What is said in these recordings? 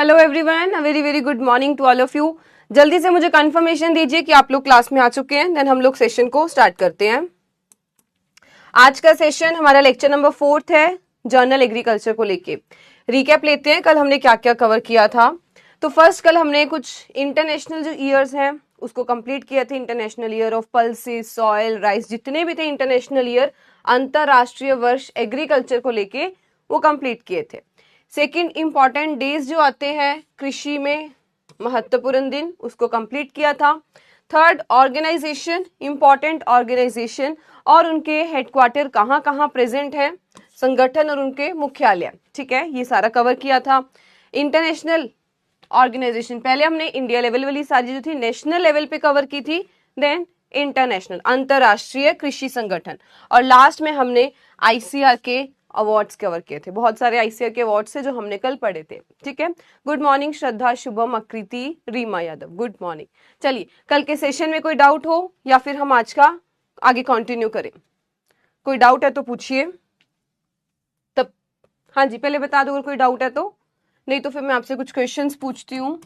Hello everyone, a very very good morning to all of you. जल्दी से मुझे confirmation दीजिए कि आप लोग क्लास में आ चुके हैं, देन हम लोग सेशन को स्टार्ट करते हैं। आज का सेशन हमारा लेक्चर नंबर 4 है, जर्नल एग्रीकल्चर को लेके। रिकैप लेते हैं, कल हमने क्या क्या कवर किया था। तो फर्स्ट कल हमने कुछ इंटरनेशनल जो ईयर्स हैं उसको कंप्लीट किया थे। International year of pulses, soil, rice, जितने भी थे इंटरनेशनल ईयर, अंतरराष्ट्रीय वर्ष एग्रीकल्चर को लेके, वो कंप्लीट किए थे। सेकंड, इंपॉर्टेंट डेज जो आते हैं कृषि में, महत्वपूर्ण दिन, उसको कंप्लीट किया था। थर्ड, ऑर्गेनाइजेशन, इंपॉर्टेंट ऑर्गेनाइजेशन और उनके हेडक्वार्टर कहाँ कहाँ प्रेजेंट है, संगठन और उनके मुख्यालय, ठीक है, ये सारा कवर किया था। इंटरनेशनल ऑर्गेनाइजेशन, पहले हमने इंडिया लेवल वाली सारी जो थी नेशनल लेवल पे कवर की थी, देन इंटरनेशनल, अंतरराष्ट्रीय कृषि संगठन, और लास्ट में हमने आईसीआर के अवार्ड्स कवर किए थे। बहुत सारे आईसीआर के अवार्ड्स थे जो हमने कल पढ़े थे, ठीक है। गुड मॉर्निंग श्रद्धा, शुभम, आकृति, रीमा यादव, गुड मॉर्निंग। चलिए, कल के सेशन में कोई डाउट हो या फिर हम आज का आगे कंटिन्यू करें? कोई डाउट है तो पूछिए तब। हाँ जी, पहले बता दो अगर कोई डाउट है तो, नहीं तो फिर मैं आपसे कुछ क्वेश्चंस पूछती हूँ।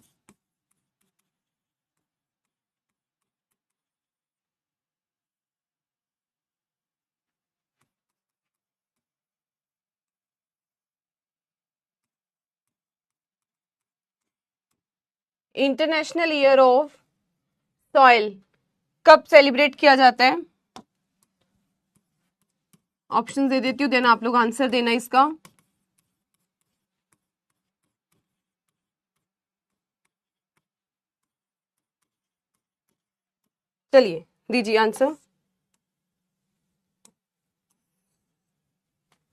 इंटरनेशनल ईयर ऑफ सॉइल कब सेलिब्रेट किया जाता है? ऑप्शन दे देती हूँ, देन आप लोग आंसर देना इसका। चलिए दीजिए आंसर।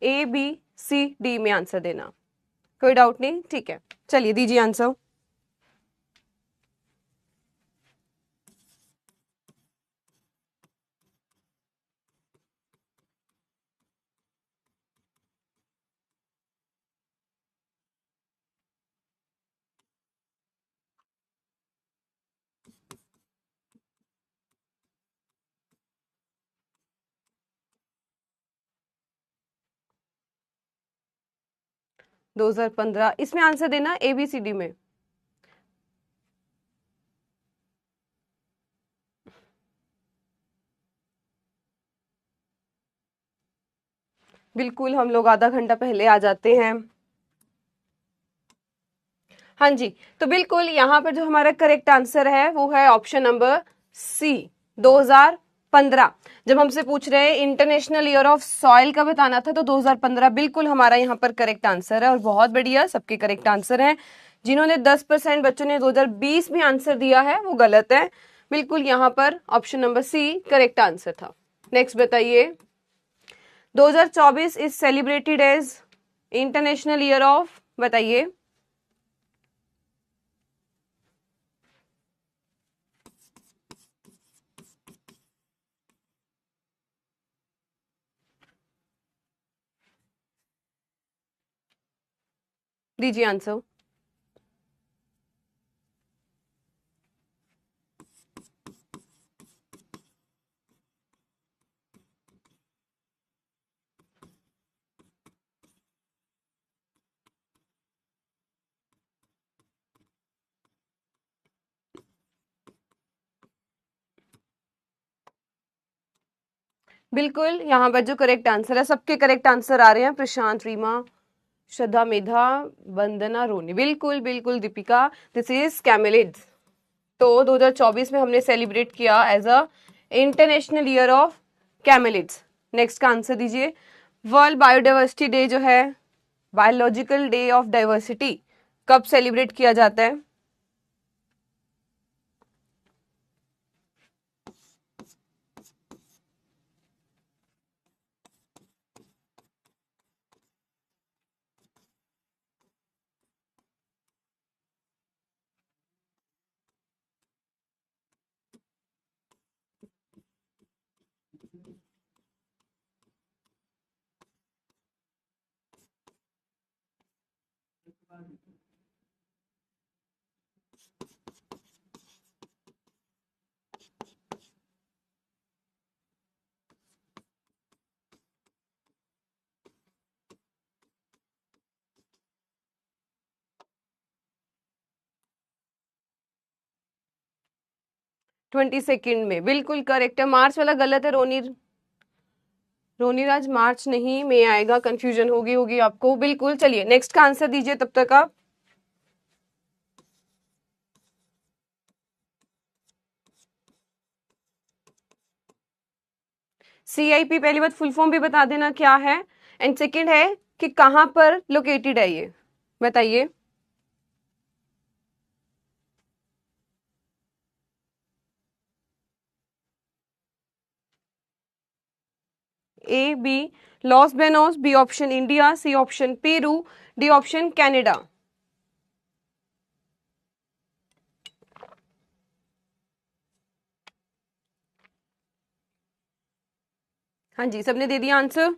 ए, बी, सी, डी में आंसर देना, कोई डाउट नहीं, ठीक है। चलिए दीजिए आंसर। दो 2015 इसमें आंसर देना, ए बी सी डी में। बिल्कुल, हम लोग आधा घंटा पहले आ जाते हैं। हाँ जी, तो बिल्कुल यहाँ पर जो हमारा करेक्ट आंसर है वो है ऑप्शन नंबर सी, 2015। जब हमसे पूछ रहे हैं इंटरनेशनल ईयर ऑफ सॉइल का बताना था, तो 2015 बिल्कुल हमारा यहाँ पर करेक्ट आंसर है। और बहुत बढ़िया, सबके करेक्ट आंसर हैं। जिन्होंने 10% बच्चों ने 2020 में आंसर दिया है वो गलत है। बिल्कुल यहाँ पर option number C correct answer था। नेक्स्ट बताइए, 2024 is celebrated as international year of, बताइए। दीजिए आंसर। बिल्कुल यहाँ पर जो करेक्ट आंसर है, सबके करेक्ट आंसर आ रहे हैं। प्रशांत, रीमा, श्रद्धा, मेधा, वंदना, रोनी, बिल्कुल बिल्कुल दीपिका, दिस इज कैमेलिड्स। तो 2024 में हमने सेलिब्रेट किया as a international year of camelids. Next का आंसर दीजिए। वर्ल्ड बायोडाइवर्सिटी डे जो है, बायोलॉजिकल डे ऑफ डाइवर्सिटी, कब सेलिब्रेट किया जाता है? 22 में, बिल्कुल करेक्ट है। मार्च वाला गलत है रोनीराज, मार्च नहीं में आएगा, कंफ्यूजन होगी आपको, बिल्कुल। चलिए नेक्स्ट का आंसर दीजिए तब तक आप। CIP पहली बात फुल फॉर्म भी बता देना क्या है, एंड सेकंड है कि कहां पर लोकेटेड है ये, बताइए। A B Los Banos, B option India, C option Peru, D option Canada. हाँ जी, सबने दे दिया आंसर।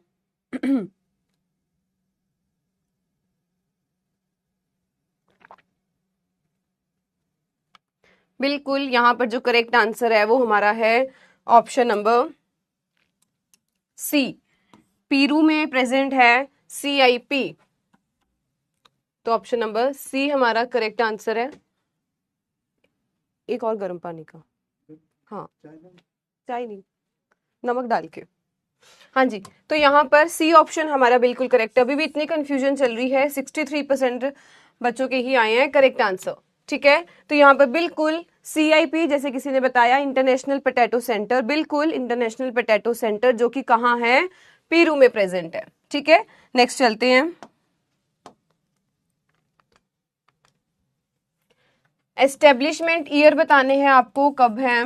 बिल्कुल, यहां पर जो करेक्ट आंसर है वो हमारा है ऑप्शन नंबर सी, पेरू में प्रेजेंट है CIP। तो ऑप्शन नंबर सी हमारा करेक्ट आंसर है। एक और गर्म पानी का, हाँ चाय नहीं, नमक डाल के। हाँ जी, तो यहाँ पर सी ऑप्शन हमारा बिल्कुल करेक्ट है। अभी भी इतनी कंफ्यूजन चल रही है, 63% बच्चों के ही आए हैं करेक्ट आंसर, ठीक है। तो यहाँ पर बिल्कुल CIP, जैसे किसी ने बताया, इंटरनेशनल पोटैटो सेंटर, बिल्कुल इंटरनेशनल पोटैटो सेंटर, जो कि कहाँ है, पेरू में प्रेजेंट है, ठीक है। नेक्स्ट चलते हैं। एस्टेब्लिशमेंट ईयर बताने हैं आपको, कब है।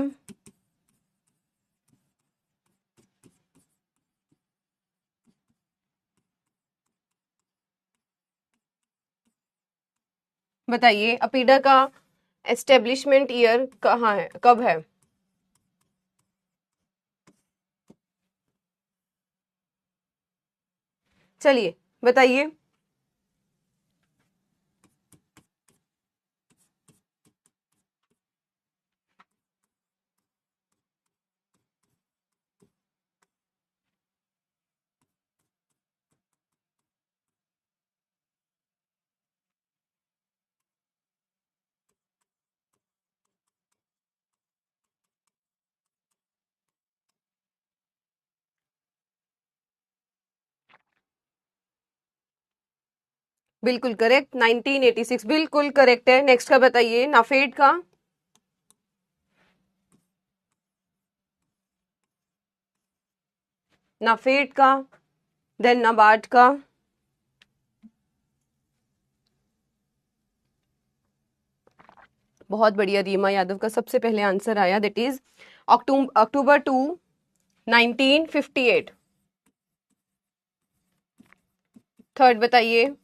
बताइए अपीडा का एस्टेब्लिशमेंट ईयर कहाँ है, कब है। चलिए बताइए। बिल्कुल करेक्ट, 1986 बिल्कुल करेक्ट है। नेक्स्ट का बताइए, नाफेड का। नाफेड का, देन नाबार्ड का। बहुत बढ़िया, रीमा यादव का सबसे पहले आंसर आया, दैट इज अक्टूबर 2 1958। थर्ड बताइए।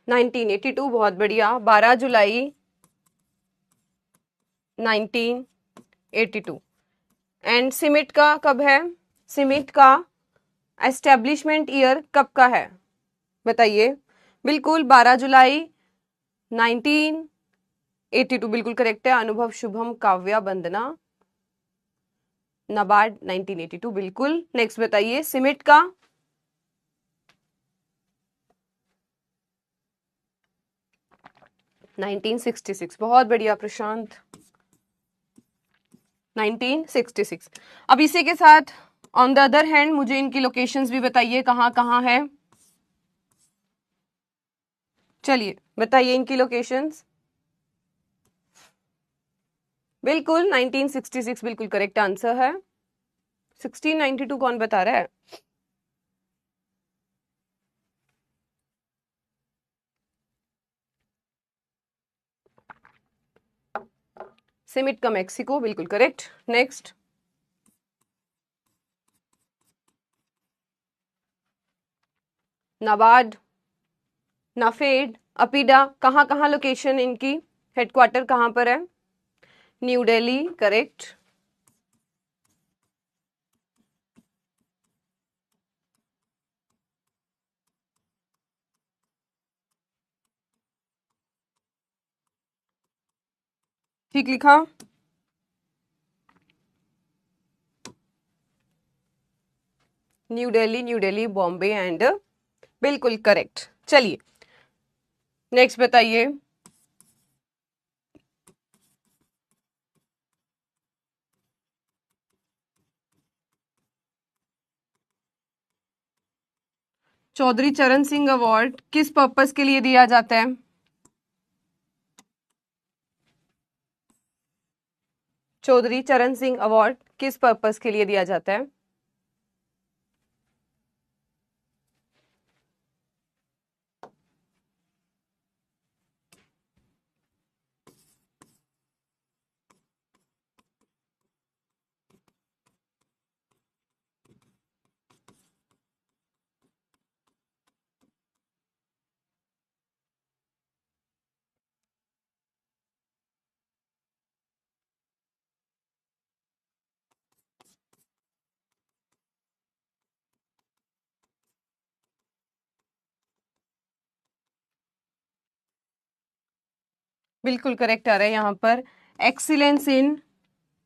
1982, बहुत बढ़िया। 12 जुलाई 1982। एंड सिमिट का कब है, सिमिट का एस्टेब्लिशमेंट ईयर कब का है, बताइए। बिल्कुल 12 जुलाई 1982 बिल्कुल करेक्ट है। अनुभव, शुभम, काव्या, वंदना, नाबार्ड 1982 बिल्कुल। नेक्स्ट बताइए सिमिट का। नाइनटीन 1966, बहुत बढ़िया प्रशांत, 1966। अब इसी के साथ ऑन द अदर हैंड मुझे इनकी लोकेशंस भी बताइए, कहाँ कहाँ है। चलिए बताइए इनकी लोकेशंस। बिल्कुल 1966 बिल्कुल करेक्ट आंसर है। 1692 कौन बता रहा है। सिमिट का मेक्सिको, बिल्कुल करेक्ट। नेक्स्ट। नाबार्ड, नाफेड, अपीडा, कहाँ कहाँ लोकेशन इनकी, हेडक्वार्टर कहाँ पर है। New Delhi, correct. ठीक लिखा? न्यू दिल्ली, बॉम्बे एंड बिल्कुल करेक्ट। चलिए नेक्स्ट बताइए। चौधरी चरण सिंह अवार्ड किस पर्पस के लिए दिया जाता है? चौधरी चरण सिंह अवार्ड किस पर्पस के लिए दिया जाता है? बिल्कुल करेक्ट आ रहा है यहाँ पर, एक्सीलेंस इन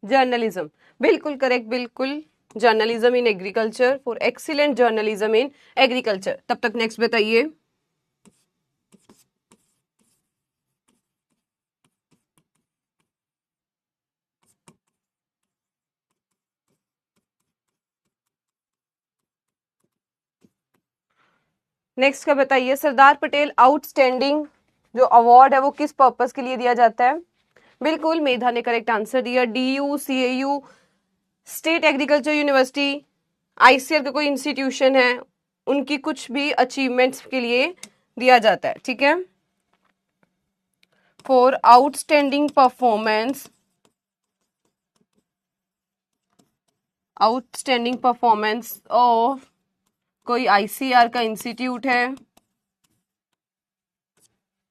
जर्नलिज्म। बिल्कुल करेक्ट, बिल्कुल। Journalism in agriculture, for excellent journalism in agriculture. तब तक नेक्स्ट बताइए। नेक्स्ट का बताइए, सरदार पटेल आउटस्टैंडिंग जो अवार्ड है वो किस पर्पस के लिए दिया जाता है? बिल्कुल, मेधा ने करेक्ट आंसर दिया। DU, CAU, state agriculture university, ICAR का कोई इंस्टीट्यूशन है, उनकी कुछ भी अचीवमेंट्स के लिए दिया जाता है। ठीक है, for outstanding performance, outstanding performance of कोई ICAR का इंस्टीट्यूट है,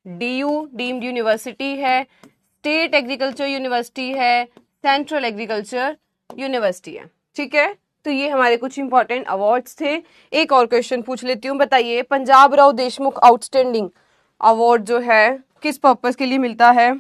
DU डीम्ड यूनिवर्सिटी है, स्टेट एग्रीकल्चर यूनिवर्सिटी है, सेंट्रल एग्रीकल्चर यूनिवर्सिटी है। ठीक है, तो ये हमारे कुछ इंपॉर्टेंट अवार्ड्स थे। एक और क्वेश्चन पूछ लेती हूँ, बताइए पंजाब राव देशमुख आउटस्टैंडिंग अवार्ड जो है किस पर्पस के लिए मिलता है?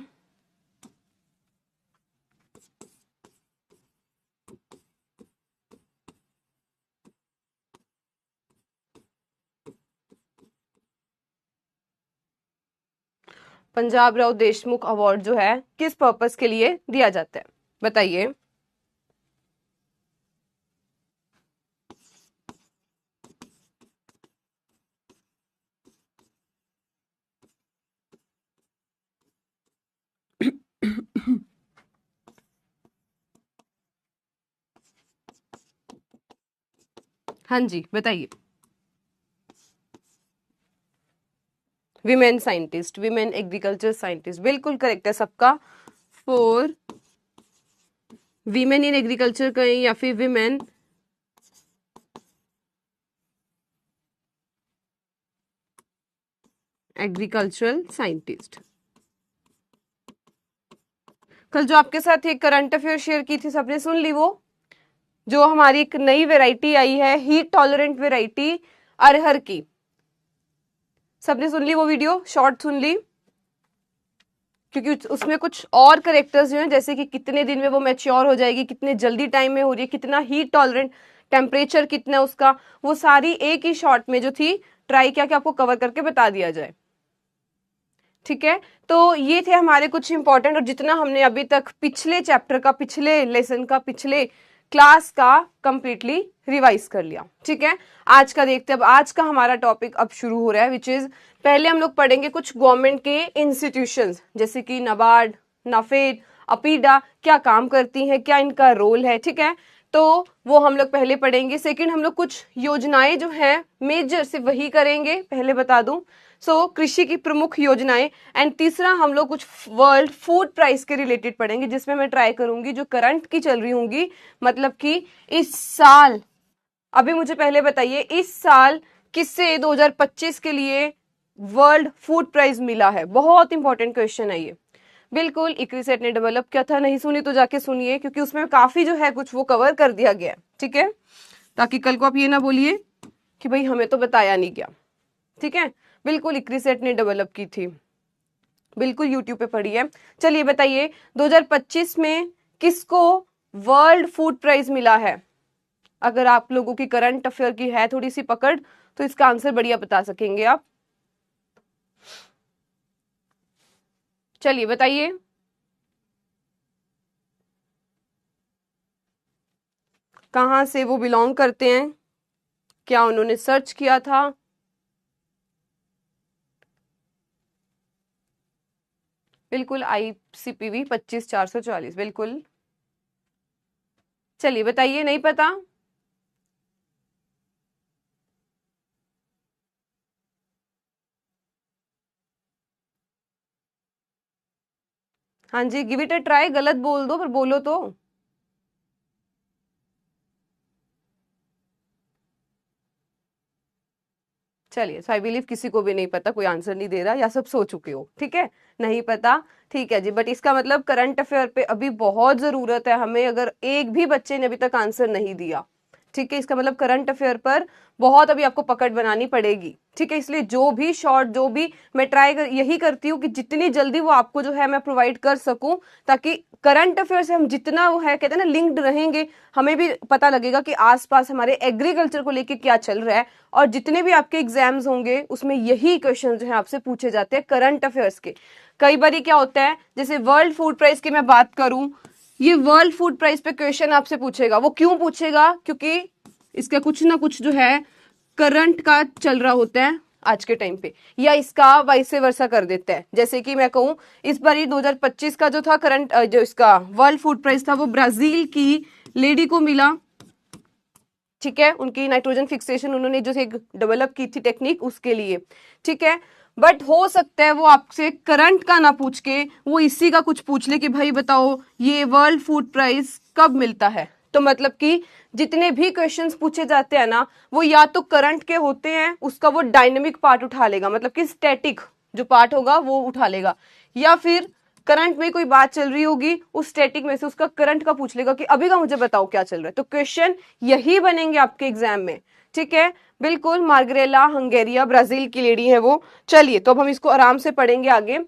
पंजाब राव देशमुख अवार्ड जो है किस पर्पस के लिए दिया जाता है, बताइए। हाँ जी बताइए। Women scientist, women agriculture scientist, बिल्कुल करेक्ट है सबका। फॉर विमेन इन एग्रीकल्चर कहें या फिर विमेन एग्रीकल्चरल साइंटिस्ट। कल जो आपके साथ एक करंट अफेयर शेयर की थी, सबने सुन ली? वो जो हमारी एक नई वैरायटी आई है, हीट टॉलरेंट वैरायटी अरहर की, सबने सुन ली वो वीडियो, शॉर्ट सुन ली? क्योंकि उसमें कुछ और करेक्टर्स जो हैं, जैसे कि कितने दिन में वो मैच्योर हो जाएगी, कितने जल्दी टाइम में हो रही है, कितना हीट टॉलरेंट, टेम्परेचर कितना है उसका, वो सारी एक ही शॉर्ट में जो थी ट्राई किया कि आपको कवर करके बता दिया जाए। ठीक है, तो ये थे हमारे कुछ इंपॉर्टेंट, और जितना हमने अभी तक पिछले चैप्टर का, पिछले लेसन का, पिछले क्लास का कंप्लीटली रिवाइज कर लिया। ठीक है, आज का देखते हैं। अब आज का हमारा टॉपिक अब शुरू हो रहा है, विच इज पहले हम लोग पढ़ेंगे कुछ गवर्नमेंट के इंस्टीट्यूशंस, जैसे कि नाबार्ड, नाफेड, अपीडा क्या काम करती हैं, क्या इनका रोल है। ठीक है, तो वो हम लोग पहले पढ़ेंगे। सेकंड हम लोग कुछ योजनाएं जो हैं मेजर से वही करेंगे, पहले बता दूं, कृषि की प्रमुख योजनाएं। एंड तीसरा हम लोग कुछ वर्ल्ड फूड प्राइस के रिलेटेड पढ़ेंगे, जिसमें मैं ट्राई करूंगी जो करंट की चल रही होंगी, मतलब कि इस साल, अभी मुझे पहले बताइए इस साल किससे 2025 के लिए वर्ल्ड फूड प्राइज मिला है। बहुत इंपॉर्टेंट क्वेश्चन है ये। बिल्कुल, इक्रिसेट ने डेवलप किया था, नहीं सुनी तो जाके सुनिए, क्योंकि उसमें काफी जो है कुछ वो कवर कर दिया गया। ठीक है, ताकि कल को आप ये ना बोलिए कि भाई हमें तो बताया नहीं गया। ठीक है, बिल्कुल इक्रिसेट ने डेवलप की थी। बिल्कुल यूट्यूब पे पढ़ी है। चलिए बताइए 2025 में किसको वर्ल्ड फूड प्राइज मिला है? अगर आप लोगों की करंट अफेयर की है थोड़ी सी पकड़ तो इसका आंसर बढ़िया बता सकेंगे आप। चलिए बताइए। कहां से वो बिलोंग करते हैं, क्या उन्होंने सर्च किया था? बिल्कुल ICPV 25440, बिल्कुल। चलिए बताइए, नहीं पता? हाँ जी, गिव इट अ ट्राई। गलत बोल दो पर बोलो तो। चलिए, सो आई बिलीव किसी को भी नहीं पता, कोई आंसर नहीं दे रहा या सब सो चुके हो। ठीक है, नहीं पता, ठीक है जी। बट इसका मतलब करंट अफेयर पे अभी बहुत जरूरत है हमें, अगर एक भी बच्चे ने अभी तक आंसर नहीं दिया। ठीक है, इसका मतलब करंट अफेयर पर बहुत अभी आपको पकड़ बनानी पड़ेगी। ठीक है, इसलिए जो भी शॉर्ट, जो भी मैं यही करती हूँ कि जितनी जल्दी वो आपको जो है मैं प्रोवाइड कर सकूं, ताकि करंट अफेयर से हम जितना वो है कहते हैं ना लिंक्ड रहेंगे, हमें भी पता लगेगा कि आसपास हमारे एग्रीकल्चर को लेके क्या चल रहा है। और जितने भी आपके एग्जाम्स होंगे उसमें यही क्वेश्चन जो है आपसे पूछे जाते हैं करंट अफेयर्स के। कई बार क्या होता है, जैसे वर्ल्ड फूड प्राइस की मैं बात करूं, ये वर्ल्ड फूड प्राइस पे क्वेश्चन आपसे पूछेगा। वो क्यों पूछेगा? क्योंकि इसका कुछ ना कुछ जो है करंट का चल रहा होता है आज के टाइम पे, या इसका वाइस वर्सा कर देता है। जैसे कि मैं कहूं, इस बार 2025 का जो था करंट, जो इसका वर्ल्ड फूड प्राइस था, वो ब्राजील की लेडी को मिला। ठीक है, उनकी नाइट्रोजन फिक्सेशन उन्होंने जो एक डेवलप की थी टेक्निक, उसके लिए। ठीक है, बट हो सकता है वो आपसे करंट का ना पूछ के वो इसी का कुछ पूछ ले कि भाई बताओ ये वर्ल्ड फूड प्राइस कब मिलता है। तो मतलब कि जितने भी क्वेश्चंस पूछे जाते हैं ना, वो या तो करंट के होते हैं, उसका वो डायनेमिक पार्ट उठा लेगा, मतलब कि स्टैटिक जो पार्ट होगा वो उठा लेगा, या फिर करंट में कोई बात चल रही होगी, उस स्टैटिक में से उसका करंट का पूछ लेगा कि अभी का मुझे बताओ क्या चल रहा है। तो क्वेश्चन यही बनेंगे आपके एग्जाम में। ठीक है, बिल्कुल। मार्गरेला हंगेरिया, ब्राजील की लेडी है वो। चलिए, तो अब हम इसको आराम से पढ़ेंगे आगे।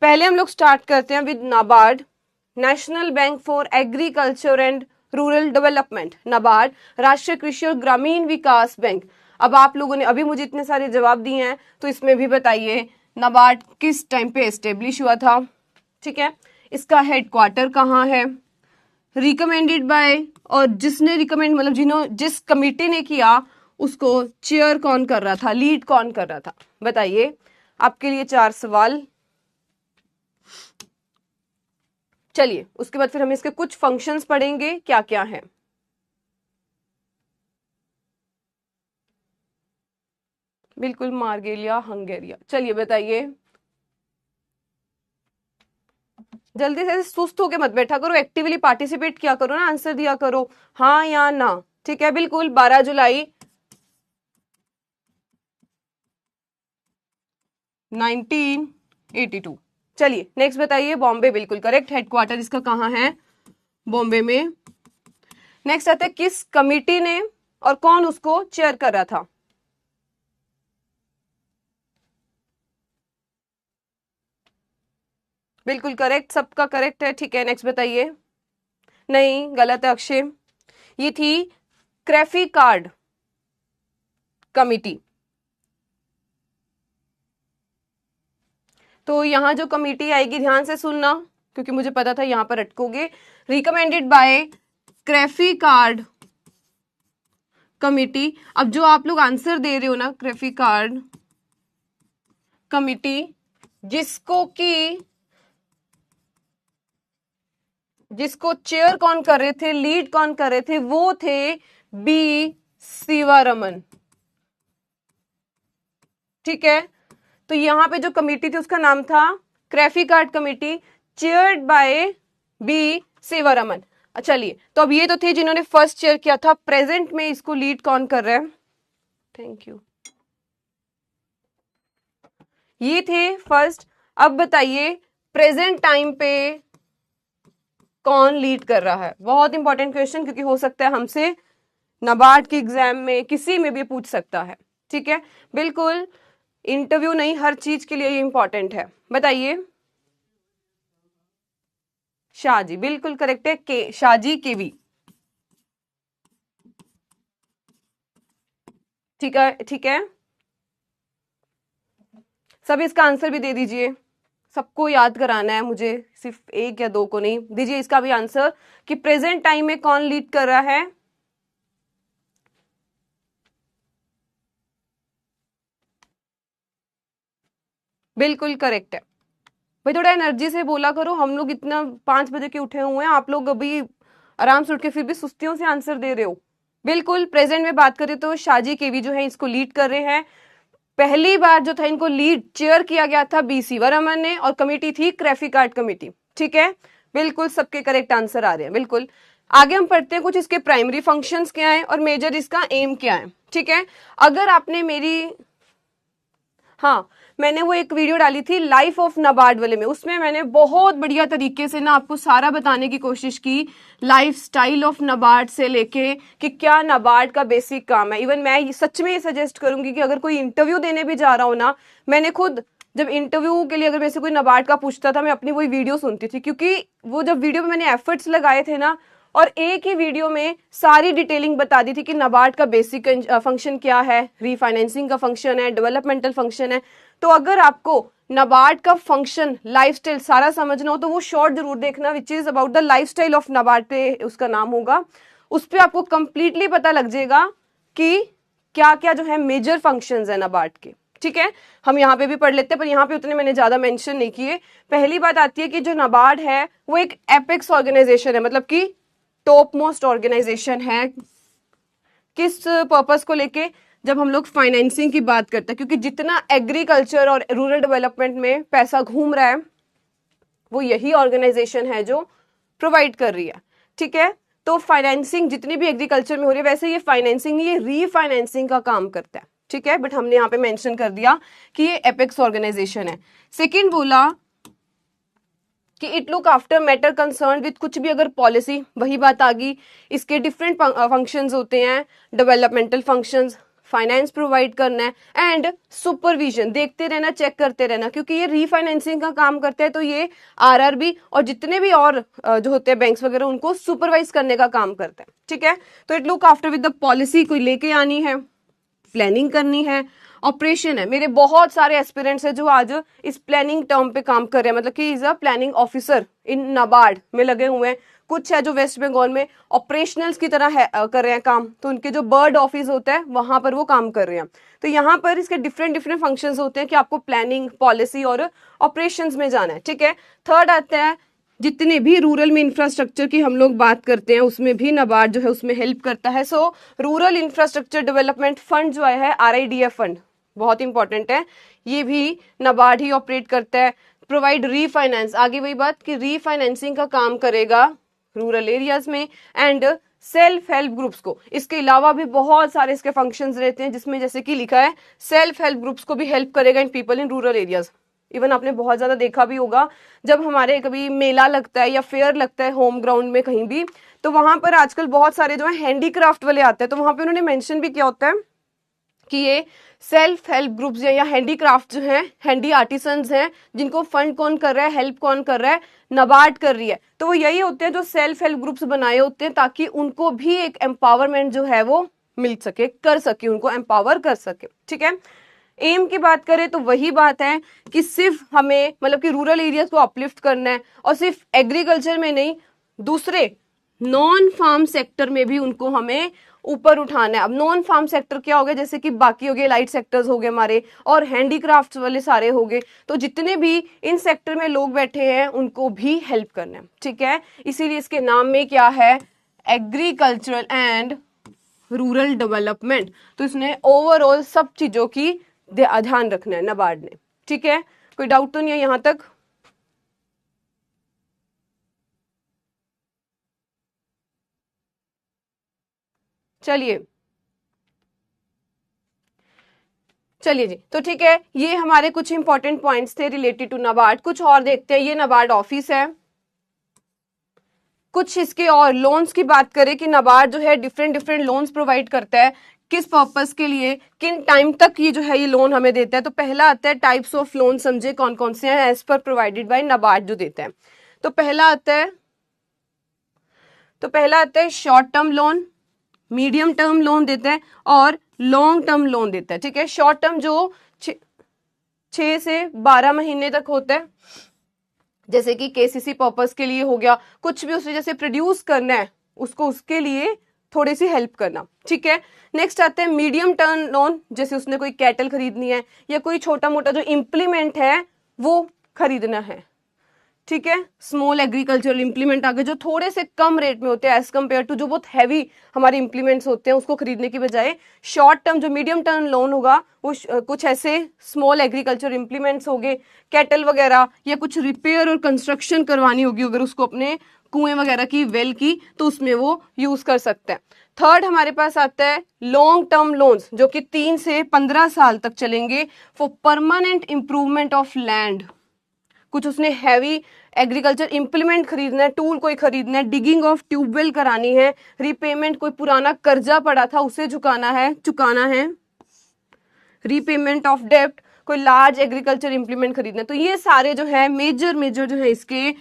पहले हम लोग स्टार्ट करते हैं with NABARD, national bank for agriculture and rural development. NABARD राष्ट्रीय कृषि और ग्रामीण विकास बैंक। अब आप लोगों ने अभी मुझे इतने सारे जवाब दिए हैं, तो इसमें भी बताइए नाबार्ड किस टाइम पे एस्टेब्लिश हुआ था? ठीक है, इसका हेडक्वार्टर कहाँ है? रिकमेंडेड बाय, और जिसने रिकमेंड मतलब जिस कमिटी ने किया उसको चेयर कौन कर रहा था, लीड कौन कर रहा था? बताइए। आपके लिए 4 सवाल। चलिए, उसके बाद फिर हम इसके कुछ फंक्शंस पढ़ेंगे क्या क्या है। बिल्कुल, मार्गेलिया हंगेरिया। चलिए बताइए, जल्दी से सुस्त होके मत बैठा करो, एक्टिवली पार्टिसिपेट किया करो ना, आंसर दिया करो हाँ या ना। ठीक है, बिल्कुल। 12 जुलाई 1982। चलिए नेक्स्ट बताइए। बॉम्बे, बिल्कुल करेक्ट। हेडक्वार्टर इसका कहाँ है? बॉम्बे में। नेक्स्ट आते हैं, किस कमिटी ने और कौन उसको चेयर कर रहा था? बिल्कुल करेक्ट, सबका करेक्ट है। ठीक है, नेक्स्ट बताइए। नहीं, गलत है अक्षय। ये थी क्रेफी कार्ड कमिटी। तो यहां जो कमिटी आएगी ध्यान से सुनना, क्योंकि मुझे पता था यहां पर अटकोगे। Recommended by CRAFICARD committee. अब जो आप लोग आंसर दे रहे हो ना, क्रेफी कार्ड कमिटी, जिसको चेयर कौन कर रहे थे, लीड कौन कर रहे थे, वो थे बी सीवारमन। ठीक है, तो यहां पे जो कमेटी थी उसका नाम था CRAFICARD committee, chaired by B Sivaraman. चलिए, तो अब ये तो थे जिन्होंने फर्स्ट चेयर किया था। प्रेजेंट में इसको लीड कौन कर रहा है? Thank you. ये थे फर्स्ट। अब बताइए प्रेजेंट टाइम पे कौन लीड कर रहा है? बहुत इंपॉर्टेंट क्वेश्चन, क्योंकि हो सकता है हमसे नाबार्ड के एग्जाम में किसी में भी पूछ सकता है। ठीक है, बिल्कुल। इंटरव्यू नहीं, हर चीज के लिए ये इंपॉर्टेंट है। बताइए। शाहजी, बिल्कुल करेक्ट है, के शाहजी केवी। ठीक है, ठीक है, सब इसका आंसर भी दे दीजिए, सबको याद कराना है मुझे, सिर्फ एक या दो को नहीं। दीजिए इसका भी आंसर कि प्रेजेंट टाइम में कौन लीड कर रहा है। बिल्कुल करेक्ट है भाई, थोड़ा एनर्जी से बोला करो, हम लोग इतना 5 बजे के उठे हुए हैं, आप लोग अभी आराम से उठ के फिर भी सुस्तियों से आंसर दे रहे हो। बिल्कुल प्रेजेंट में बात करें तो शाहजी केवी जो है इसको लीड कर रहे हैं। पहली बार जो था इनको लीड चेयर किया गया था बीसी वरमन ने, और कमेटी थी क्रेफिकार्ट कमेटी। ठीक है, बिल्कुल सबके करेक्ट आंसर आ रहे हैं। बिल्कुल आगे हम पढ़ते हैं कुछ इसके प्राइमरी फंक्शंस क्या है और मेजर इसका एम क्या है। ठीक है, अगर आपने मेरी, हाँ मैंने वो एक वीडियो डाली थी लाइफ ऑफ नाबार्ड वाले में, उसमें मैंने बहुत बढ़िया तरीके से ना आपको सारा बताने की कोशिश की, लाइफ स्टाइल ऑफ नाबार्ड से लेके कि क्या नाबार्ड का बेसिक काम है। इवन मैं सच में ये सजेस्ट करूंगी कि अगर कोई इंटरव्यू देने भी जा रहा हो ना, मैंने खुद जब इंटरव्यू के लिए अगर मेरे से कोई नाबार्ड का पूछता था, मैं अपनी वही वीडियो सुनती थी, क्योंकि वो जब वीडियो में मैंने एफर्ट्स लगाए थे ना, और एक ही वीडियो में सारी डिटेलिंग बता दी थी कि नाबार्ड का बेसिक फंक्शन क्या है, रीफाइनेंसिंग का फंक्शन है, डेवलपमेंटल फंक्शन है। तो अगर आपको नाबार्ड का फंक्शन, लाइफस्टाइल सारा समझना हो तो वो शॉर्ट जरूर देखना, which is about the lifestyle of NABARD पे उसका नाम होगा। उस पर आपको कंप्लीटली पता लग जाएगा कि क्या क्या जो है मेजर फंक्शंस है नाबार्ड के। ठीक है, हम यहाँ पे भी पढ़ लेते हैं, पर यहाँ पे उतने मैंने ज्यादा मेंशन नहीं किए। पहली बात आती है कि जो नाबार्ड है वो एक एपेक्स ऑर्गेनाइजेशन है, मतलब कि टॉप मोस्ट ऑर्गेनाइजेशन है। किस पर्पस को लेके, जब हम लोग फाइनेंसिंग की बात करते हैं, क्योंकि जितना एग्रीकल्चर और रूरल डेवलपमेंट में पैसा घूम रहा है वो यही ऑर्गेनाइजेशन है जो प्रोवाइड कर रही है। ठीक है, तो फाइनेंसिंग जितनी भी एग्रीकल्चर में हो रही है, वैसे ये फाइनेंसिंग, ये रीफाइनेंसिंग का काम करता है। ठीक है, बट हमने यहाँ पे मेंशन कर दिया कि ये एपेक्स ऑर्गेनाइजेशन है। सेकंड बोला कि it look after matter concern with कुछ भी अगर पॉलिसी, वही बात आ गई। इसके डिफरेंट फंक्शंस होते हैं, डेवलपमेंटल फंक्शंस, फाइनेंस प्रोवाइड करना है, एंड सुपरविजन, देखते रहना, चेक करते रहना, क्योंकि ये रीफाइनेंसिंग का काम करते हैं। तो ये आरआरबी और जितने भी और जो होते हैं बैंक्स वगैरह, उनको सुपरवाइज करने का काम करते हैं। ठीक है, तो it look after with the policy, कोई लेके आनी है, प्लानिंग करनी है, ऑपरेशन है। मेरे बहुत सारे एस्पिरेंट्स हैं जो आज इस प्लानिंग टर्म पे काम कर रहे हैं, मतलब कि is a planning officer in NABARD में लगे हुए हैं। कुछ है जो वेस्ट बंगाल में ऑपरेशनल्स की तरह कर रहे हैं काम, तो उनके जो बर्ड ऑफिस होता है वहां पर वो काम कर रहे हैं। तो यहाँ पर इसके डिफरेंट डिफरेंट फंक्शंस होते हैं कि आपको प्लानिंग, पॉलिसी और ऑपरेशंस में जाना है। ठीक है, थर्ड आता है जितने भी रूरल में इंफ्रास्ट्रक्चर की हम लोग बात करते हैं, उसमें भी नाबार्ड जो है उसमें हेल्प करता है। सो रूरल इंफ्रास्ट्रक्चर डेवलपमेंट फंड जो है RIDF फंड बहुत इंपॉर्टेंट है, ये भी नाबार्ड ही ऑपरेट करता है। प्रोवाइड रीफाइनेंस, आगे वही बात कि रीफाइनेंसिंग का काम करेगा रूरल एरियाज में, एंड सेल्फ हेल्प ग्रुप्स को, इसके अलावा भी बहुत सारे इसके फंक्शंस रहते हैं, जिसमें जैसे कि लिखा है सेल्फ हेल्प ग्रुप्स को भी हेल्प करेगा in people in rural areas. Even आपने बहुत ज्यादा देखा भी होगा, जब हमारे कभी मेला लगता है या फेयर लगता है होम ग्राउंड में कहीं भी, तो वहां पर आजकल बहुत सारे जो है हैंडीक्राफ्ट वाले आते हैं, तो वहां पे उन्होंने मेंशन भी किया होता है कि ये सेल्फ हेल्प ग्रुप्स या हैंडीक्राफ्ट जो हैं, हैंडी आर्टिसंस हैं, जिनको फंड कौन कर रहा है, हेल्प कौन कर रहा है, नाबार्ड कर रही है। तो वो यही होते हैं जो सेल्फ हेल्प ग्रुप्स बनाए होते हैं, ताकि उनको भी एक एम्पावरमेंट जो है वो मिल सके, कर सके, उनको एम्पावर कर सके। ठीक है, एम की बात करें तो वही बात है कि सिर्फ हमें मतलब कि रूरल एरियाज को अपलिफ्ट करना है, और सिर्फ एग्रीकल्चर में नहीं, दूसरे नॉन फार्म सेक्टर में भी उनको हमें ऊपर उठाना है। अब नॉन फार्म सेक्टर क्या हो गया, जैसे कि बाकी हो गए लाइट सेक्टर्स हो गए हमारे, और हैंडीक्राफ्ट्स वाले सारे हो गए, तो जितने भी इन सेक्टर में लोग बैठे हैं उनको भी हेल्प करना है। ठीक है, इसीलिए इसके नाम में क्या है, एग्रीकल्चरल एंड रूरल डेवलपमेंट। तो इसने ओवरऑल सब चीजों की ध्यान रखना है नाबार्ड ने। ठीक है, कोई डाउट तो नहीं है यहां तक? चलिए चलिए जी, तो ठीक है, ये हमारे कुछ इंपॉर्टेंट पॉइंट्स थे रिलेटेड टू नाबार्ड। कुछ और देखते हैं, ये नाबार्ड ऑफिस है। कुछ इसके और लोन्स की बात करें कि नाबार्ड जो है डिफरेंट डिफरेंट लोन्स प्रोवाइड करता है, किस पर्पस के लिए, किन टाइम तक ये जो है ये लोन हमें देता है। तो पहला आता है टाइप्स ऑफ लोन, समझे कौन कौन से हैं as per provided by NABARD जो देता है। तो पहला आता है तो पहला आता है short term loan, medium term loan देता है और लॉन्ग टर्म लोन देता है। ठीक है, शॉर्ट टर्म जो 6 से 12 महीने तक होता है, जैसे कि केसीसी पर्पस के लिए हो गया, कुछ भी उसे जैसे प्रोड्यूस करना है उसको, उसके लिए थोड़ी सी हेल्प करना। ठीक है, नेक्स्ट आते हैं मीडियम टर्म लोन, जैसे उसने कोई कैटल खरीदनी है या कोई छोटा मोटा जो इम्प्लीमेंट है वो खरीदना है। ठीक है, स्मॉल एग्रीकल्चरल इम्प्लीमेंट आगे जो थोड़े से कम रेट में होते हैं एज कम्पेयर टू जो बहुत हैवी हमारे इम्प्लीमेंट्स होते हैं, उसको खरीदने की बजाय शॉर्ट टर्म जो मीडियम टर्म लोन होगा वो कुछ ऐसे स्मॉल एग्रीकल्चर इम्प्लीमेंट्स हो गए, कैटल वगैरह, या कुछ रिपेयर और कंस्ट्रक्शन करवानी होगी अगर उसको अपने कुएं वगैरह की, वेल की, तो उसमें वो यूज कर सकते हैं। थर्ड हमारे पास आता है लॉन्ग टर्म लोन्स, जो कि 3 से 15 साल तक चलेंगे, for permanent improvement of land. कुछ उसने हैवी एग्रीकल्चर इंप्लीमेंट खरीदना है, टूल कोई खरीदना है, डिगिंग ऑफ ट्यूबवेल करानी है, रीपेमेंट कोई पुराना कर्जा पड़ा था उसे चुकाना है, रीपेमेंट ऑफ डेप्ट, कोई लार्ज एग्रीकल्चर इंप्लीमेंट खरीदना है। तो ये सारे जो है मेजर जो है इसके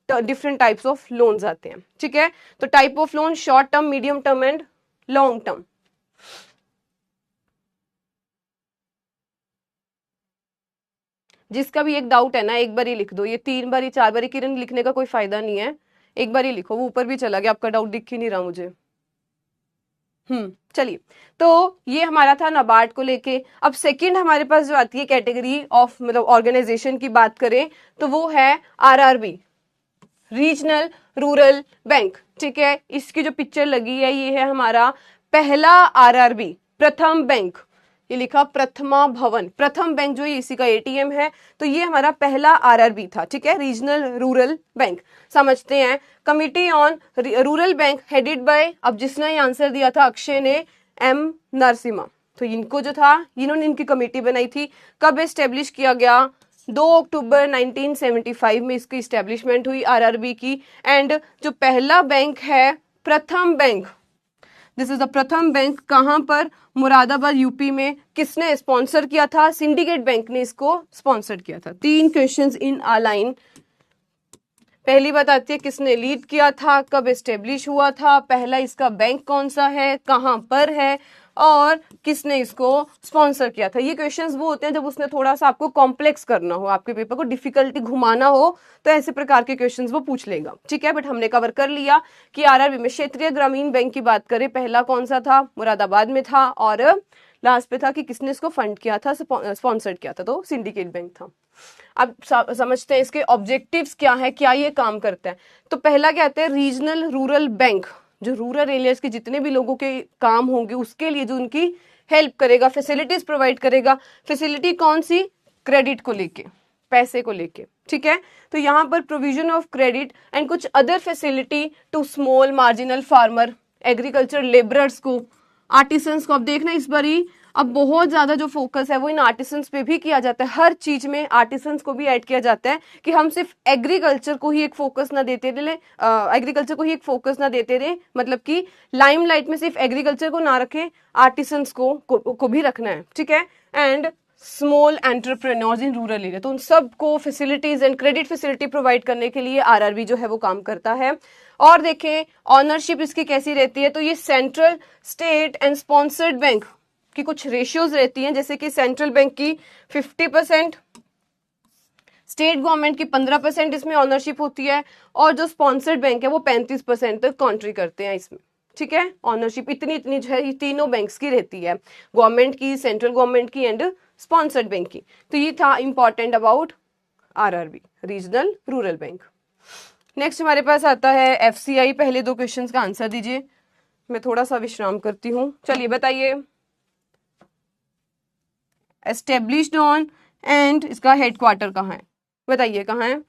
डिफरेंट टाइप्स ऑफ लोन्स आते हैं। ठीक है, तो type of loan short term, medium term and long term. जिसका भी एक डाउट है ना एक बार ही लिख दो, ये 3 बारी 4 बारी किरण लिखने का कोई फायदा नहीं है, एक बार ही लिखो, वो ऊपर भी चला गया, आपका डाउट दिख ही नहीं रहा मुझे। चलिए, तो ये हमारा था नाबार्ड को लेके। अब सेकंड हमारे पास जो आती है कैटेगरी ऑफ मतलब ऑर्गेनाइजेशन की बात करें तो वो है आरआरबी, रीजनल रूरल बैंक। ठीक है, इसकी जो पिक्चर लगी है ये है हमारा पहला आरआरबी, प्रथम बैंक, ये लिखा प्रथमा भवन, प्रथम बैंक जो है इसी का एटीएम है, तो ये हमारा पहला आरआरबी था। ठीक है, रीजनल रूरल बैंक समझते हैं। Committee on rural bank headed by, अब जिसने ये आंसर दिया था अक्षय ने, एम नरसिम्हा, तो इनको जो था इन्होंने इनकी कमेटी बनाई थी। कब एस्टेब्लिश किया गया? 2 अक्टूबर 1975 में इसकी इस्टेब्लिशमेंट हुई आरआरबी की। एंड जो पहला बैंक है प्रथम बैंक, दिस इज द प्रथम बैंक, कहां पर? मुरादाबाद यूपी में। किसने स्पॉन्सर किया था? सिंडिकेट बैंक ने इसको स्पॉन्सर किया था। 3 क्वेश्चंस इन आ लाइन। पहली बात आती है किसने लीड किया था, कब एस्टेब्लिश हुआ था, पहला इसका बैंक कौन सा है, कहां पर है, और किसने इसको स्पॉन्सर किया था। ये क्वेश्चंस वो होते हैं जब उसने थोड़ा सा आपको कॉम्प्लेक्स करना हो, आपके पेपर को डिफिकल्टी घुमाना हो, तो ऐसे प्रकार के क्वेश्चंस वो पूछ लेगा। ठीक है, बट हमने कवर कर लिया कि आरआरबी में क्षेत्रीय ग्रामीण बैंक की बात करें, पहला कौन सा था? मुरादाबाद में था, और लास्ट पे था कि किसने इसको फंड किया था, स्पॉन्सर्ड किया था, तो सिंडिकेट बैंक था। अब समझते हैं इसके ऑब्जेक्टिव्स क्या है, क्या ये काम करता है। तो पहला क्या कहते हैं, रीजनल रूरल बैंक, जो रूरल एरियाज के जितने भी लोगों के काम होंगे उसके लिए जो उनकी हेल्प करेगा, फैसिलिटीज प्रोवाइड करेगा। फैसिलिटी कौन सी? क्रेडिट को लेके, पैसे को लेके। ठीक है, तो यहाँ पर प्रोविजन ऑफ क्रेडिट एंड कुछ other facility to small marginal farmer, agriculture labourers को, आर्टिसंस को। अब देखना इस बारी अब बहुत ज्यादा जो फोकस है वो इन आर्टिसंस पे भी किया जाता है, हर चीज में आर्टिसंस को भी ऐड किया जाता है, कि हम सिर्फ एग्रीकल्चर को ही एक फोकस ना देते रहे, एग्रीकल्चर को ही एक फोकस ना देते रहे, मतलब कि लाइमलाइट में सिर्फ एग्रीकल्चर को ना रखें, आर्टिसंस को भी रखना है। ठीक है, and small entrepreneurs in rural area, तो उन सबको facilities and credit facility provide करने के लिए आरआरबी जो है वो काम करता है। और देखें ऑनरशिप इसकी कैसी रहती है, तो ये central, state and sponsored bank की कुछ रेशियोज रहती हैं, जैसे कि सेंट्रल बैंक की 50%, स्टेट गवर्नमेंट की 15% इसमें ऑनरशिप होती है, और जो स्पॉन्सर्ड बैंक है वो 35% तक कॉन्ट्री करते हैं इसमें। ठीक है, ऑनरशिप इतनी जो है ये तीनों बैंक्स की रहती है, गवर्नमेंट की, सेंट्रल गवर्नमेंट की एंड स्पॉन्सर्ड बैंक की। तो ये था important about RRB, regional rural bank. Next हमारे पास आता है एफसीआई। पहले 2 क्वेश्चंस का आंसर दीजिए, मैं थोड़ा सा विश्राम करती हूँ। चलिए बताइए, एस्टेब्लिश्ड ऑन, एंड इसका हेडक्वार्टर कहाँ है, बताइए कहाँ है?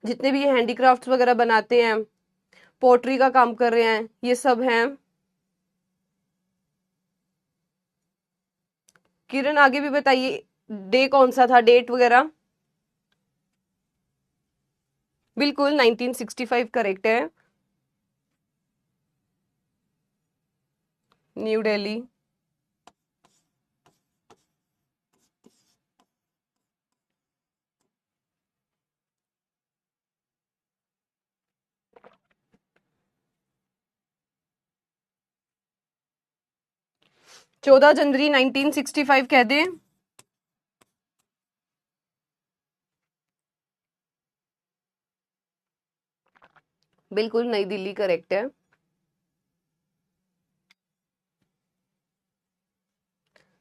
जितने भी ये हैंडीक्राफ्ट्स वगैरह बनाते हैं, पोट्री का काम कर रहे हैं, ये सब हैं। किरण आगे भी बताइए, डे कौन सा था, डेट वगैरह? बिल्कुल 1965 करेक्ट है। न्यू दिल्ली। चौदह जनवरी 1965 कह दें। बिल्कुल नई दिल्ली करेक्ट है।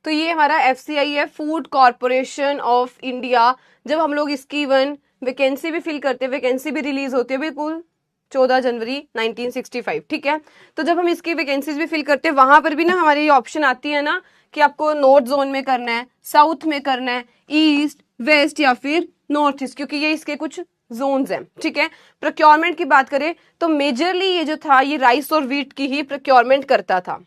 तो ये हमारा FCI है, फूड कॉरपोरेशन ऑफ इंडिया। जब हम लोग इसकी इवन वैकेंसी भी फिल करते हैं, वैकेंसी भी रिलीज होती है बिल्कुल 14 जनवरी 1965, ठीक है। तो जब हम इसकी वैकेंसीज भी फिल करते हैं, वहां पर भी ना हमारी ये ऑप्शन आती है ना कि आपको नॉर्थ जोन में करना है, साउथ में करना है, ईस्ट, वेस्ट या फिर नॉर्थ ईस्ट, क्योंकि ये इसके कुछ जोन्स हैं, ठीक है। प्रोक्योरमेंट की बात करें तो मेजरली ये जो था ये राइस और व्हीट की ही प्रोक्योरमेंट करता था,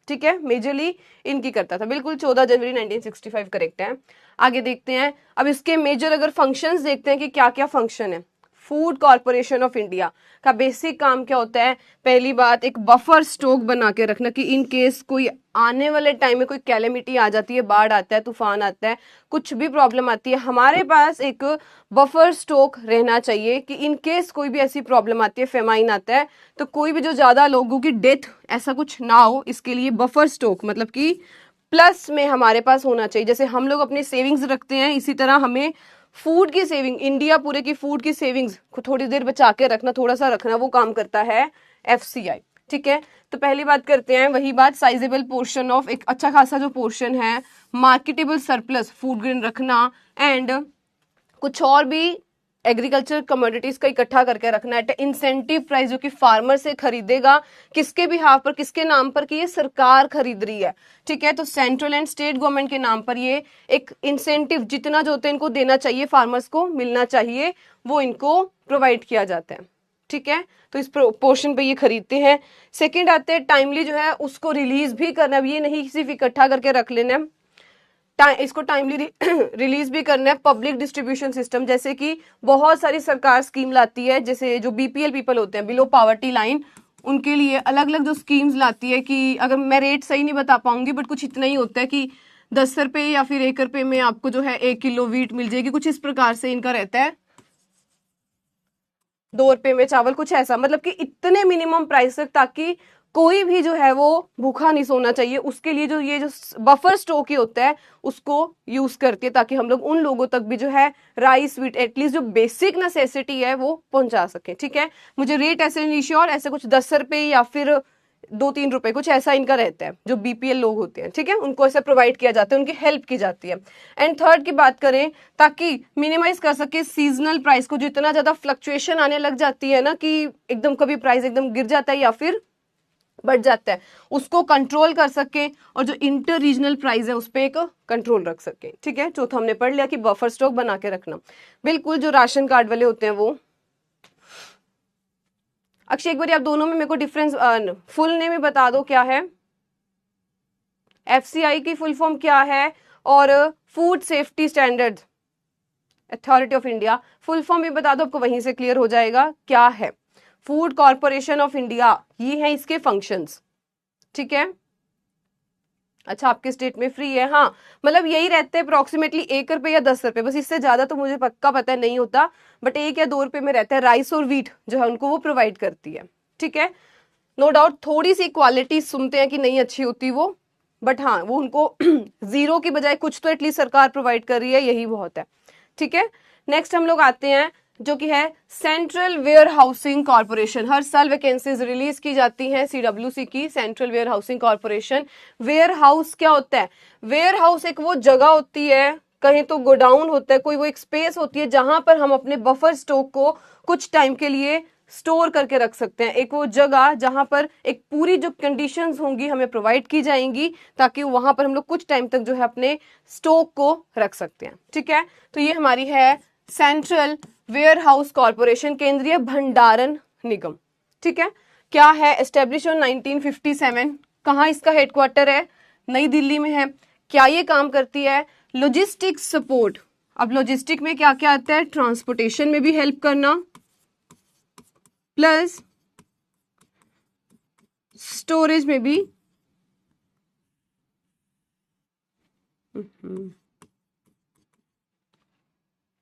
ठीक है, मेजरली इनकी करता था। बिल्कुल 14 जनवरी 1965 करेक्ट है। आगे देखते हैं, अब इसके मेजर अगर फंक्शंस देखते हैं कि क्या क्या फंक्शन है। फूड कॉर्पोरेशन ऑफ इंडिया का बेसिक काम क्या होता है? पहली बात, एक बफर स्टॉक बना के रखना कि इन केस कोई आने वाले टाइम में कोई कैलेमिटी आ जाती है, बाढ़ आता है, तूफान आता है, कुछ भी प्रॉब्लम आती है, हमारे पास एक बफर स्टॉक रहना चाहिए कि इन केस कोई भी ऐसी प्रॉब्लम आती है, फेमाइन आता है, तो कोई भी जो ज्यादा लोगों की डेथ ऐसा कुछ ना हो, इसके लिए बफर स्टॉक मतलब कि प्लस में हमारे पास होना चाहिए। जैसे हम लोग अपनी सेविंग्स रखते हैं, इसी तरह हमें फूड की सेविंग, इंडिया पूरे की फूड की सेविंग्स को थोड़ी देर बचा के रखना, थोड़ा सा रखना, वो काम करता है FCI, ठीक है। तो पहली बात करते हैं, वही बात, साइजेबल पोर्शन ऑफ, एक अच्छा खासा जो पोर्शन है, मार्केटेबल सरप्लस फूड ग्रेन रखना, एंड कुछ और भी एग्रीकल्चर कमोडिटीज का इकट्ठा करके रखना है। इंसेंटिव प्राइस जो कि फार्मर से खरीदेगा, किसके भी हाफ पर, किसके नाम पर, कि ये सरकार खरीद रही है, ठीक है। तो सेंट्रल एंड स्टेट गवर्नमेंट के नाम पर ये एक इंसेंटिव जितना जो होता है इनको देना चाहिए, फार्मर्स को मिलना चाहिए, वो इनको प्रोवाइड किया जाता है, ठीक है। तो इस पोर्शन पे ये खरीदते हैं। सेकेंड आते हैं टाइमली जो है उसको रिलीज भी करना, ये नहीं सिर्फ इकट्ठा करके रख लेना, इसको टाइमली रिलीज भी करना है। पब्लिक डिस्ट्रीब्यूशन सिस्टम, जैसे कि बहुत सारी सरकार स्कीम लाती है, जैसे जो BPL पीपल होते हैं, बिलो पॉवर्टी लाइन, उनके लिए अलग अलग जो स्कीम्स लाती है, कि अगर मैं रेट सही नहीं बता पाऊंगी बट कुछ इतना ही होता है कि 10 रुपए या फिर 1 रुपए में आपको जो है 1 किलो वीट मिल जाएगी, कुछ इस प्रकार से इनका रहता है। 2 रुपए में चावल, कुछ ऐसा, मतलब कि इतने मिनिमम प्राइस तक, ताकि कोई भी जो है वो भूखा नहीं सोना चाहिए। उसके लिए जो ये जो बफर स्टॉक ही होता है उसको यूज करके, ताकि हम लोग उन लोगों तक भी जो है राइस, व्हीट, एटलीस्ट जो बेसिक नेसेसिटी है वो पहुंचा सके, ठीक है। मुझे रेट ऐसे नहीं श्योर, ऐसे कुछ 10 रुपए या फिर 2-3 रुपए, कुछ ऐसा इनका रहता है। जो BPL लोग होते हैं, ठीक है, उनको ऐसा प्रोवाइड किया जाता है, उनकी हेल्प की जाती है। एंड थर्ड की बात करें, ताकि मिनिमाइज कर सके सीजनल प्राइस को, जो इतना ज्यादा फ्लक्चुएशन आने लग जाती है ना कि एकदम कभी प्राइस एकदम गिर जाता है या फिर बढ़ जाता है, उसको कंट्रोल कर सके, और जो इंटर रीजनल प्राइस है उस पर एक कंट्रोल रख सके, ठीक है। चौथा हमने पढ़ लिया कि बफर स्टॉक बना के रखना। बिल्कुल जो राशन कार्ड वाले होते हैं वो। अक्षय एक बार आप दोनों में मेरे को डिफरेंस फुल नेम ही बता दो क्या है, FCI की फुल फॉर्म क्या है, और food safety standard authority of India full form भी बता दो, आपको वहीं से क्लियर हो जाएगा क्या है। फूड कॉर्पोरेशन ऑफ इंडिया, ये है इसके फंक्शंस, ठीक है। अच्छा, आपके स्टेट में फ्री है, हाँ, मतलब यही रहते हैं अप्रोक्सीमेटली 1 रुपए या 10 रुपए, बस इससे ज्यादा तो मुझे पक्का पता नहीं होता, बट 1 या 2 रुपए में रहता है। राइस और व्हीट जो है उनको वो प्रोवाइड करती है, ठीक है। नो डाउट थोड़ी सी क्वालिटी सुनते हैं कि नहीं अच्छी होती वो, बट हाँ वो उनको जीरो की बजाय कुछ तो एटलीस्ट सरकार प्रोवाइड कर रही है, यही बहुत है, ठीक है। नेक्स्ट हम लोग आते हैं जो कि है सेंट्रल वेयर हाउसिंग कॉर्पोरेशन। हर साल वैकेंसीज रिलीज की जाती हैं CWC की, central warehousing corporation. Warehouse क्या होता है? वेयर हाउस एक वो जगह होती है, कहीं तो गोडाउन होता है, कोई वो एक स्पेस होती है जहां पर हम अपने बफर स्टॉक को कुछ टाइम के लिए स्टोर करके रख सकते हैं। एक वो जगह जहां पर एक पूरी जो कंडीशंस होंगी हमें प्रोवाइड की जाएंगी, ताकि वहां पर हम लोग कुछ टाइम तक जो है अपने स्टॉक को रख सकते हैं, ठीक है। तो ये हमारी है सेंट्रल वेयर हाउस कॉर्पोरेशन, केंद्रीय भंडारण निगम, ठीक है। क्या है? Establish on 1957। कहाँ इसका हेडक्वार्टर है? नई दिल्ली में है। क्या ये काम करती है? Logistic support. अब लॉजिस्टिक में क्या क्या आता है? ट्रांसपोर्टेशन में भी हेल्प करना, प्लस स्टोरेज में भी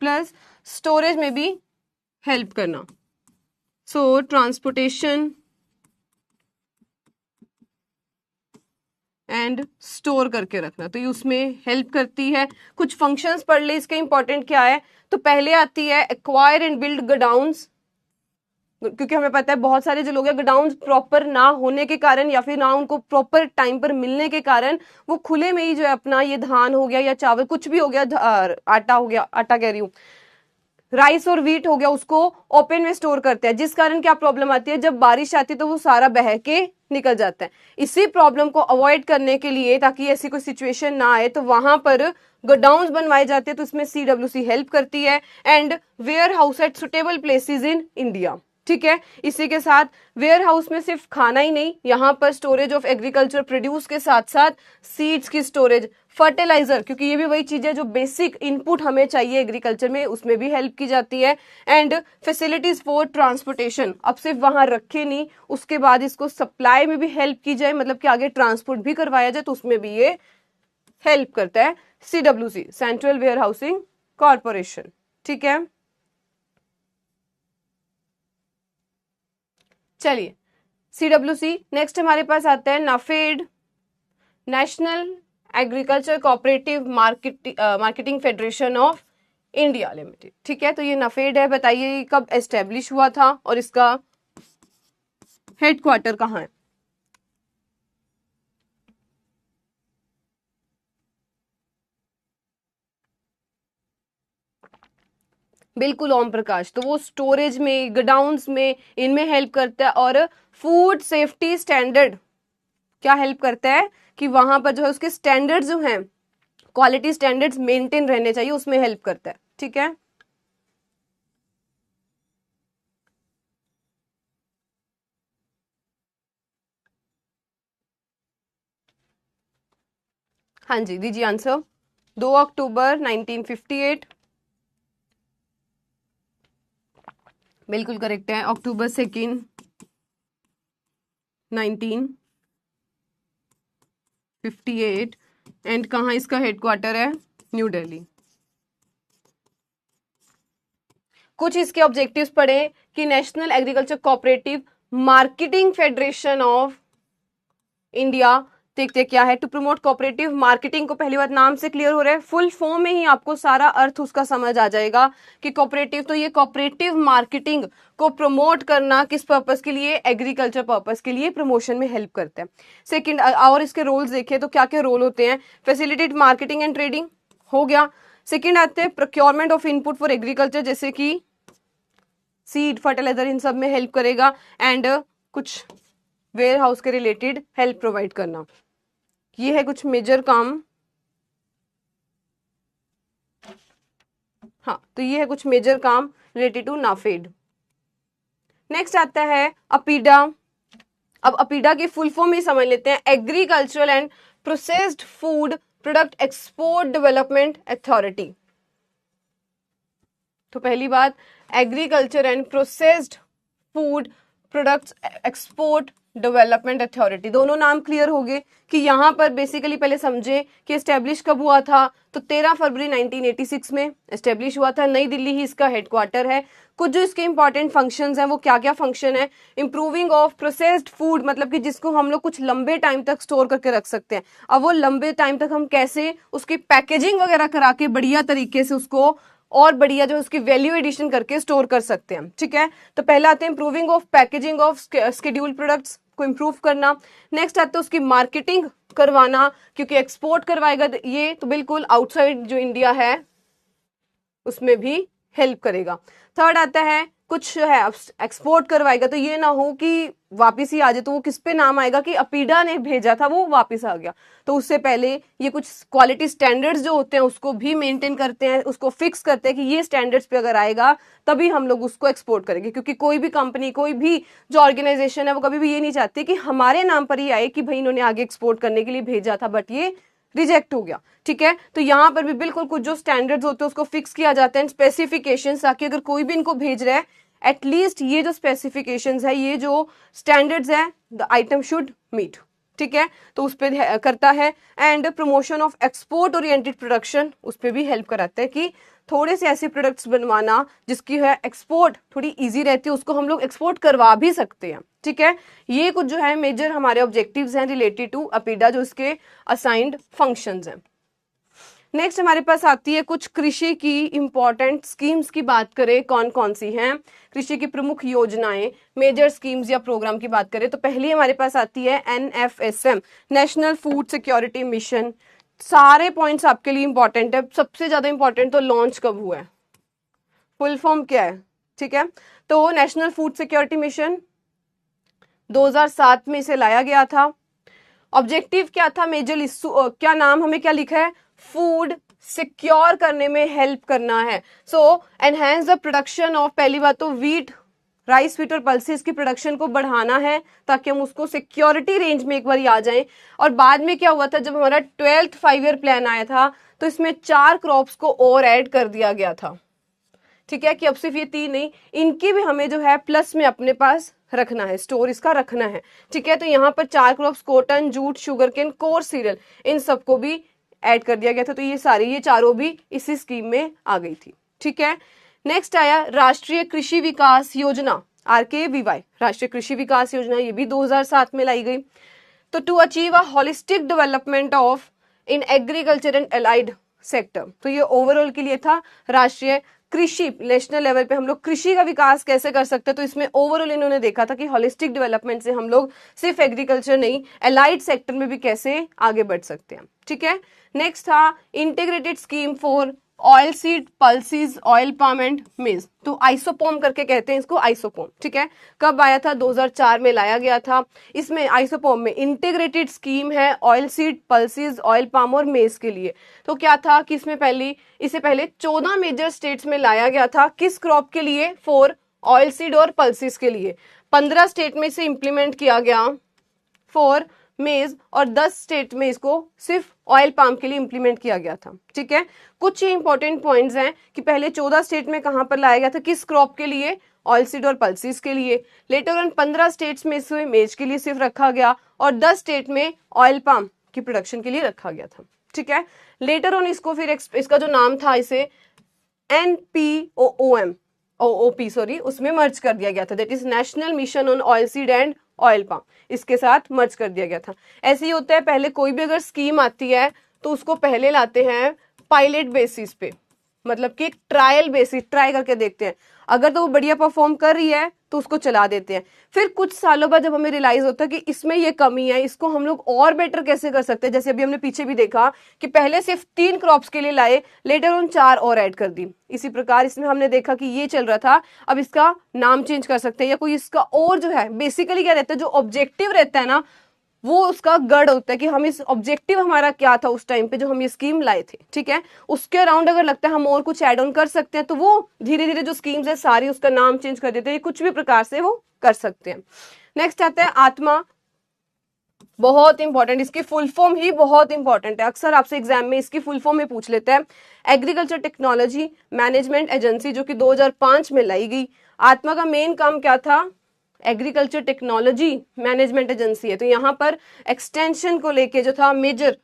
प्लस स्टोरेज में भी हेल्प करना। सो ट्रांसपोर्टेशन एंड स्टोर करके रखना, तो ये उसमें हेल्प करती है। कुछ फंक्शंस पढ़ ले इसके, इंपॉर्टेंट क्या है। तो पहले आती है एक्वायर एंड बिल्ड गोडाउन्स, क्योंकि हमें पता है बहुत सारे जो लोग हैं गोडाउन्स प्रॉपर ना होने के कारण या फिर ना उनको प्रॉपर टाइम पर मिलने के कारण वो खुले में ही जो है अपना ये धान हो गया या चावल कुछ भी हो गया, आटा हो गया, आटा कह रही हूँ, राइस और व्हीट हो गया, उसको ओपन में स्टोर करते हैं, जिस कारण क्या प्रॉब्लम आती है, जब बारिश आती है तो वो सारा बह के निकल जाता है। इसी प्रॉब्लम को अवॉइड करने के लिए, ताकि ऐसी कोई सिचुएशन ना आए, तो वहां पर गोडाउन्स बनवाए जाते हैं, तो इसमें CWC हेल्प करती है। And warehouse at suitable places in India, ठीक है। इसी के साथ वेयर हाउस में सिर्फ खाना ही नहीं, यहाँ पर स्टोरेज ऑफ एग्रीकल्चर प्रोड्यूस के साथ साथ सीड्स की स्टोरेज, फर्टिलाइजर, क्योंकि ये भी वही चीजें जो बेसिक इनपुट हमें चाहिए एग्रीकल्चर में, उसमें भी हेल्प की जाती है। एंड फैसिलिटीज फॉर ट्रांसपोर्टेशन, अब सिर्फ वहां रखे नहीं, उसके बाद इसको सप्लाई में भी हेल्प की जाए, मतलब कि आगे ट्रांसपोर्ट भी करवाया जाए, तो उसमें भी ये हेल्प करता है। CWC, central warehousing corporation, ठीक है। चलिए CWC, नेक्स्ट हमारे पास आता है NAFED, national agriculture cooperative marketing federation of India limited, ठीक है। तो ये नाफेड है, बताइए कब एस्टेब्लिश हुआ था और इसका हेडक्वार्टर कहाँ है। बिल्कुल ओम प्रकाश, तो वो स्टोरेज में, गोडाउन्स में, इनमें हेल्प करता है। और फूड सेफ्टी स्टैंडर्ड क्या हेल्प करता है कि वहां पर जो है उसके स्टैंडर्ड्स जो हैं, क्वालिटी स्टैंडर्ड्स मेंटेन रहने चाहिए, उसमें हेल्प करता है, ठीक है। हाँ जी, दीजिए आंसर। 2 अक्टूबर 1958, बिल्कुल करेक्ट है। अक्टूबर 2 1958, एंड कहाँ इसका हेडक्वार्टर है, न्यू दिल्ली। कुछ इसके ऑब्जेक्टिव्स पढ़े कि national agriculture cooperative marketing federation of India, देखते क्या है। टू प्रमोट कोऑपरेटिव मार्केटिंग, को पहली बार नाम से क्लियर हो रहा है, फुल फॉर्म में ही आपको सारा अर्थ उसका समझ आ जाएगा कि कोऑपरेटिव, तो ये कोऑपरेटिव मार्केटिंग को प्रमोट करना किस पर्पस के लिए, एग्रीकल्चर पर्पस के लिए प्रमोशन में हेल्प करता है। सेकंड, और इसके रोल्स देखें तो क्या क्या रोल होते हैं। फैसिलिटेट मार्केटिंग एंड ट्रेडिंग हो गया। सेकंड आते हैं procurement of input for agriculture, जैसे कि सीड, फर्टिलाइजर, इन सब में हेल्प करेगा। एंड कुछ वेयर हाउस के रिलेटेड हेल्प प्रोवाइड करना, ये है कुछ मेजर काम। हाँ, तो ये है कुछ मेजर काम रिलेटेड टू नाफेड। नेक्स्ट आता है अपीडा। अब अपीडा की फुल फॉर्म ही समझ लेते हैं, agricultural and processed food product export development authority. तो पहली बात, agriculture and processed food products export development authority, दोनों नाम क्लियर हो गए कि यहाँ पर बेसिकली पहले समझे कि एस्टेब्लिश कब हुआ था, तो 13 फरवरी 1986 में एस्टेब्लिश हुआ था, नई दिल्ली ही इसका हेडक्वार्टर है। कुछ जो इसके इंपॉर्टेंट फंक्शंस हैं वो क्या क्या फंक्शन है, इंप्रूविंग ऑफ प्रोसेस्ड फूड, मतलब कि जिसको हम लोग कुछ लंबे टाइम तक स्टोर करके रख सकते हैं। अब वो लंबे टाइम तक हम कैसे उसकी पैकेजिंग वगैरह करा के बढ़िया तरीके से उसको और बढ़िया जो उसकी वैल्यू एडिशन करके स्टोर कर सकते हैं, ठीक है। तो पहला आते हैं improving of packaging of scheduled products को इंप्रूव करना। नेक्स्ट आता है उसकी मार्केटिंग करवाना, क्योंकि एक्सपोर्ट करवाएगा ये तो बिल्कुल आउटसाइड जो इंडिया है उसमें भी हेल्प करेगा। थर्ड आता है कुछ है एक्सपोर्ट करवाएगा, तो ये ना हो कि वापिस ही आ जाए, तो वो किस पे नाम आएगा कि अपीडा ने भेजा था वो वापिस आ गया, तो उससे पहले ये कुछ क्वालिटी स्टैंडर्ड्स जो होते हैं उसको भी मेंटेन करते हैं, उसको फिक्स करते हैं कि ये स्टैंडर्ड्स पे अगर आएगा तभी हम लोग उसको एक्सपोर्ट करेंगे। क्योंकि कोई भी कंपनी, कोई भी जो ऑर्गेनाइजेशन है वो कभी भी ये नहीं चाहती कि हमारे नाम पर ही आए कि भाई इन्होंने आगे एक्सपोर्ट करने के लिए भेजा था बट ये रिजेक्ट हो गया, ठीक है। तो यहाँ पर भी बिल्कुल कुछ जो स्टैंडर्ड्स होते हैं उसको फिक्स किया जाता है, स्पेसिफिकेशंस, ताकि अगर कोई भी इनको भेज रहा है एटलीस्ट ये जो स्पेसिफिकेशंस है, ये जो स्टैंडर्ड्स है, द आइटम शुड मीट, ठीक है, तो उस पर करता है। And promotion of export oriented production, उस पर भी हेल्प कराता है कि थोड़े से ऐसे प्रोडक्ट्स बनवाना जिसकी है एक्सपोर्ट थोड़ी इजी रहती है, उसको हम लोग एक्सपोर्ट करवा भी सकते हैं। ठीक है, ये कुछ जो है मेजर हमारे ऑब्जेक्टिव्स हैं रिलेटेड टू अपीडा, जो इसके असाइंड फंक्शंस हैं। नेक्स्ट हमारे पास आती है कुछ कृषि की इंपॉर्टेंट स्कीम्स की बात करें, कौन कौन सी हैं कृषि की प्रमुख योजनाएं, मेजर स्कीम्स या प्रोग्राम की बात करें तो पहली हमारे पास आती है NFSM, national food security mission. सारे पॉइंट्स आपके लिए इंपॉर्टेंट है। सबसे ज्यादा इंपॉर्टेंट तो लॉन्च कब हुआ है, फुल फॉर्म क्या है। ठीक है, तो नेशनल फूड सिक्योरिटी मिशन 2007 में इसे लाया गया था। ऑब्जेक्टिव क्या था, मेजर इशू क्या, नाम हमें क्या लिखा है, फूड सिक्योर करने में हेल्प करना है। सो एनहेंस द प्रोडक्शन ऑफ, पहली बात तो वीट, राइस, व्हीट और पल्सेस की प्रोडक्शन को बढ़ाना है ताकि हम उसको सिक्योरिटी रेंज में एक बार आ जाएं। और बाद में क्या हुआ था, जब हमारा 12th 5 ईयर प्लान आया था तो इसमें 4 क्रॉप्स को और ऐड कर दिया गया था। ठीक है, कि अब सिर्फ ये 3 नहीं, इनकी भी हमें जो है प्लस में अपने पास रखना है, स्टोर इसका रखना है। ठीक है, तो यहाँ पर 4 crops, cotton, jute, sugar cane, coarse cereal, इन सबको भी ऐड कर दिया गया था। तो ये चारों भी इसी स्कीम में आ गई थी। ठीक है, नेक्स्ट आया राष्ट्रीय कृषि विकास योजना, RKVY, राष्ट्रीय कृषि विकास योजना, ये भी 2007 में लाई गई। तो to achieve a holistic development of in agriculture and allied sector, तो ये ओवरऑल के लिए था राष्ट्रीय कृषि, नेशनल लेवल पे हम लोग कृषि का विकास कैसे कर सकते हैं। तो इसमें ओवरऑल इन्होंने देखा था कि होलिस्टिक डेवलपमेंट से हम लोग सिर्फ एग्रीकल्चर नहीं, एलाइड सेक्टर में भी कैसे आगे बढ़ सकते हैं। ठीक है, नेक्स्ट था integrated scheme for oil seed, pulses, oil palm and maize, तो आइसोपोम करके कहते हैं इसको, आइसोपोम। ठीक है, कब आया था, 2004 में लाया गया था। इसमें आइसोपोम में इंटीग्रेटेड स्कीम है oil seed, pulses, oil palm और मेज के लिए। तो क्या था कि इससे पहले 14 मेजर स्टेट्स में लाया गया था, किस क्रॉप के लिए, फॉर ऑयल सीड और पल्सीज के लिए। 15 स्टेट में इसे इंप्लीमेंट किया गया फॉर मेज और 10 स्टेट में इसको सिर्फ ऑयल पाम के लिए इंप्लीमेंट किया गया था। ठीक है, कुछ इंपॉर्टेंट पॉइंट्स हैं कि पहले 14 स्टेट में कहां पर लाया गया था, किस क्रॉप के लिए, ऑयल सीड और पल्सीज के लिए। लेटर ऑन 15 स्टेट्स में इसे मेज के लिए सिर्फ रखा गया और 10 स्टेट में ऑयल पाम की प्रोडक्शन के लिए रखा गया था। ठीक है, लेटर ऑन इसको फिर इसका जो नाम था इसे OOP सॉरी, उसमें मर्ज कर दिया गया था, that is national mission on oil seed and oil palm, इसके साथ मर्ज कर दिया गया था। ऐसे ही होता है, पहले कोई भी अगर स्कीम आती है तो उसको पहले लाते हैं पायलट बेसिस पे, मतलब कि ट्रायल बेसिस, ट्राई करके देखते हैं, अगर तो वो बढ़िया परफॉर्म कर रही है तो उसको चला देते हैं। फिर कुछ सालों बाद जब हमें रियलाइज होता है कि इसमें ये कमी है, इसको हम लोग और बेटर कैसे कर सकते हैं, जैसे अभी हमने पीछे भी देखा कि पहले सिर्फ 3 क्रॉप्स के लिए लाए, लेटर ऑन 4 और ऐड कर दी। इसी प्रकार इसमें हमने देखा कि ये चल रहा था, अब इसका नाम चेंज कर सकते हैं या कोई इसका और जो है, बेसिकली क्या रहता है, जो ऑब्जेक्टिव रहता है ना, वो उसका गढ़ होता है कि हम इस ऑब्जेक्टिव हमारा क्या था उस टाइम पे जो हम ये स्कीम लाए थे। ठीक है, उसके अराउंड अगर लगता है हम और कुछ ऐड ऑन कर सकते हैं तो वो धीरे धीरे जो स्कीम्स है सारी उसका नाम चेंज कर देते हैं, कुछ भी प्रकार से वो कर सकते हैं। नेक्स्ट आता है आत्मा, बहुत इंपॉर्टेंट, इसकी फुल फॉर्म ही बहुत इंपॉर्टेंट है, अक्सर आपसे एग्जाम में इसकी फुल फॉर्म में पूछ लेते हैं। एग्रीकल्चर टेक्नोलॉजी मैनेजमेंट एजेंसी, जो कि 2005 में लाई गई। आत्मा का मेन काम क्या था, एग्रीकल्चर टेक्नोलॉजी मैनेजमेंट एजेंसी है। तो यहाँ पर एक्सटेंशन को लेके जो था मेजर